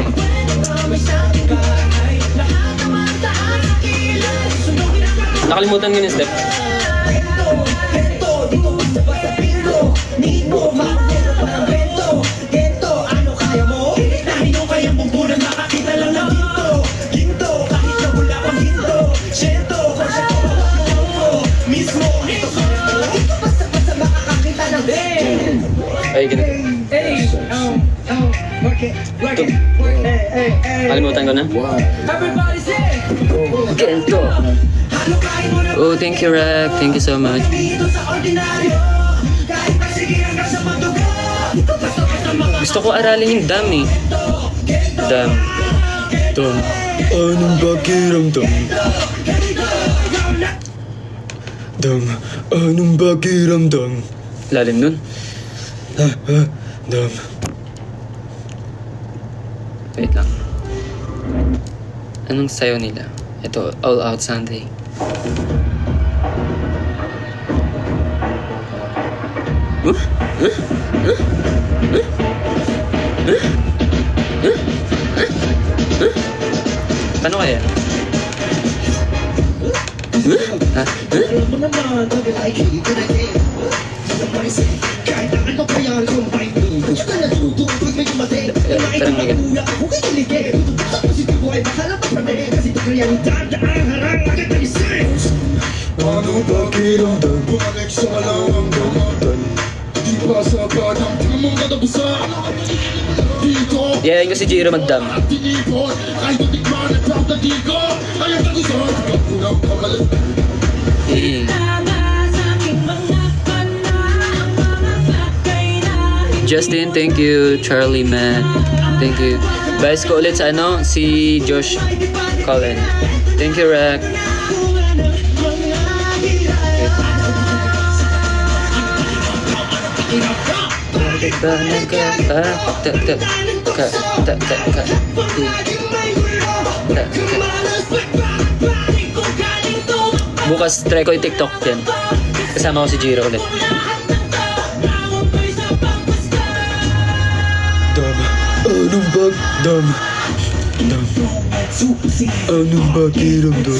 Nakalimutan ko yung step. Ay, ganito. Nakalimutan ko na. Gento. Oh, thank you, Rack. Thank you so much. Gusto ko aralin yung dam eh. Dam. Dam. Anong pakiramdam? Dam. Anong pakiramdam? Lalim nun. Dam. Wait lang. Anong sayo nila? Ito, All Out Sunday. Paano kaya? Ha? Parang may ganun. Ano pakiramdam? Bumalik sa kalawang kamatan. Di pa sapat ang tamang katapusan. Dito Yeah, yung si Jiro magdam. tinipon, kahit natikman at tatati ko. Kaya tagusan, pagpunang pamalit. Justin, thank you. Charlie, Matt, thank you. Bias ko ulit sa ano, si Josh Colin. Thank you, Rack. Bukas try ko yung TikTok din. Kasama ko si Jiro ulit. Dam, anong bagdam? Dam, anong pakiramdam?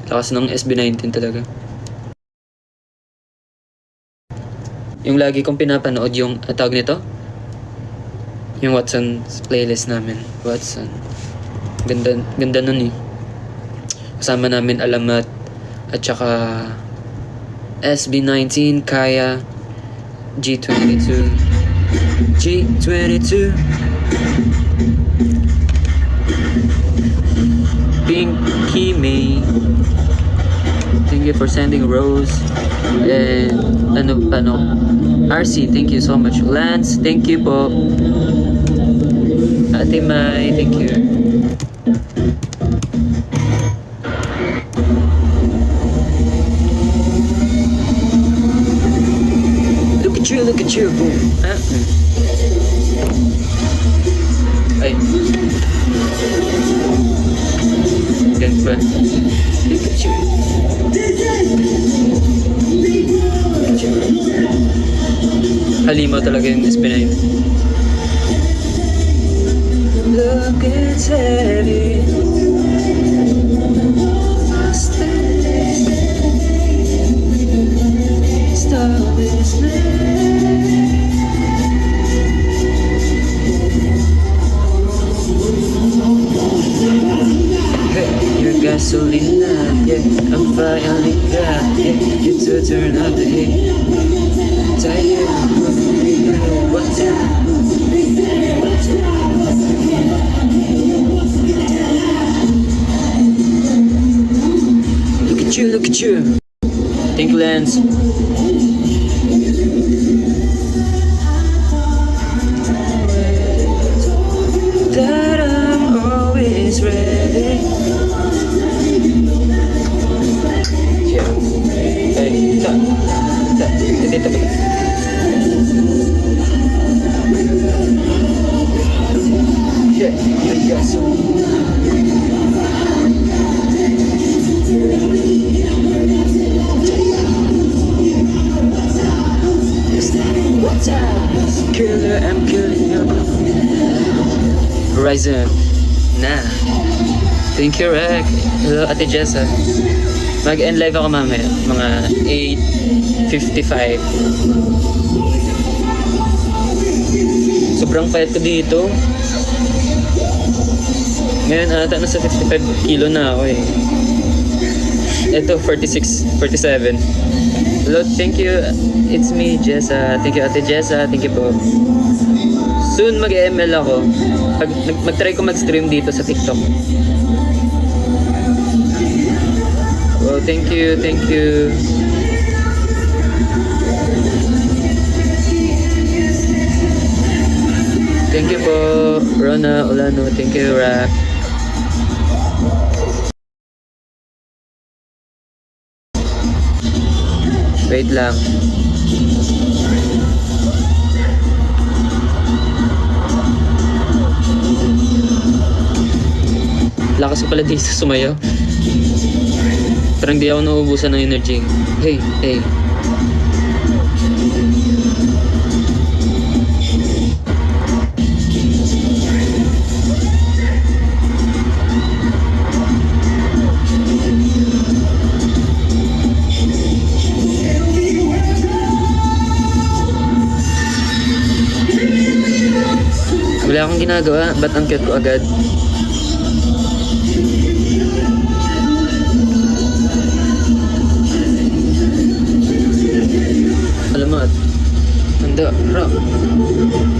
Lakas ng SB19 talaga. Yung lagi kong pinapanood yung tawag nito? Yung Watson's playlist namin. Watson. Ganda nun eh. Kasama namin Alamat at saka SB19, Kaya, G22. G22. Pinky May. Thank you for sending Rose. And ano, RC, thank you so much. Lance, thank you po. Ate Mai, thank you. Look at you, boom. Ah. Ay. Ganun ba? Look at you. Halimaw talaga yung SB9. Look at Teddy. Stop this your gasolina, yeah, I'm finally got, yeah, you to turn up the heat. Tell you what time. Look at you. Thank you, Lance. That I'm always ready. Yeah. Hey, dito. Yeah, I got some. Killer, I'm killing you. Horizon. Nah. Thank you, Rek. Hello, Ate Jessa. Mag-end live ako mamaya. Mga 8:55. Sobrang payat ko dito. Ngayon ata nasa 55 kilo na ako eh. Ito 46, 47. Hello, thank you. It's me, Jessa. Thank you, Ate Jessa. Thank you po. Soon mag-ML ako. Mag-try ko mag-stream dito sa TikTok. Oh, thank you, thank you. Thank you po, Rona Olano. Thank you, Rap. Wait lang. Lakas ko pala dito sumayaw. Parang di ako nauubusan ng energy. Hey, hey. Wala akong ginagawa, ba't ang cute ko agad? Doro.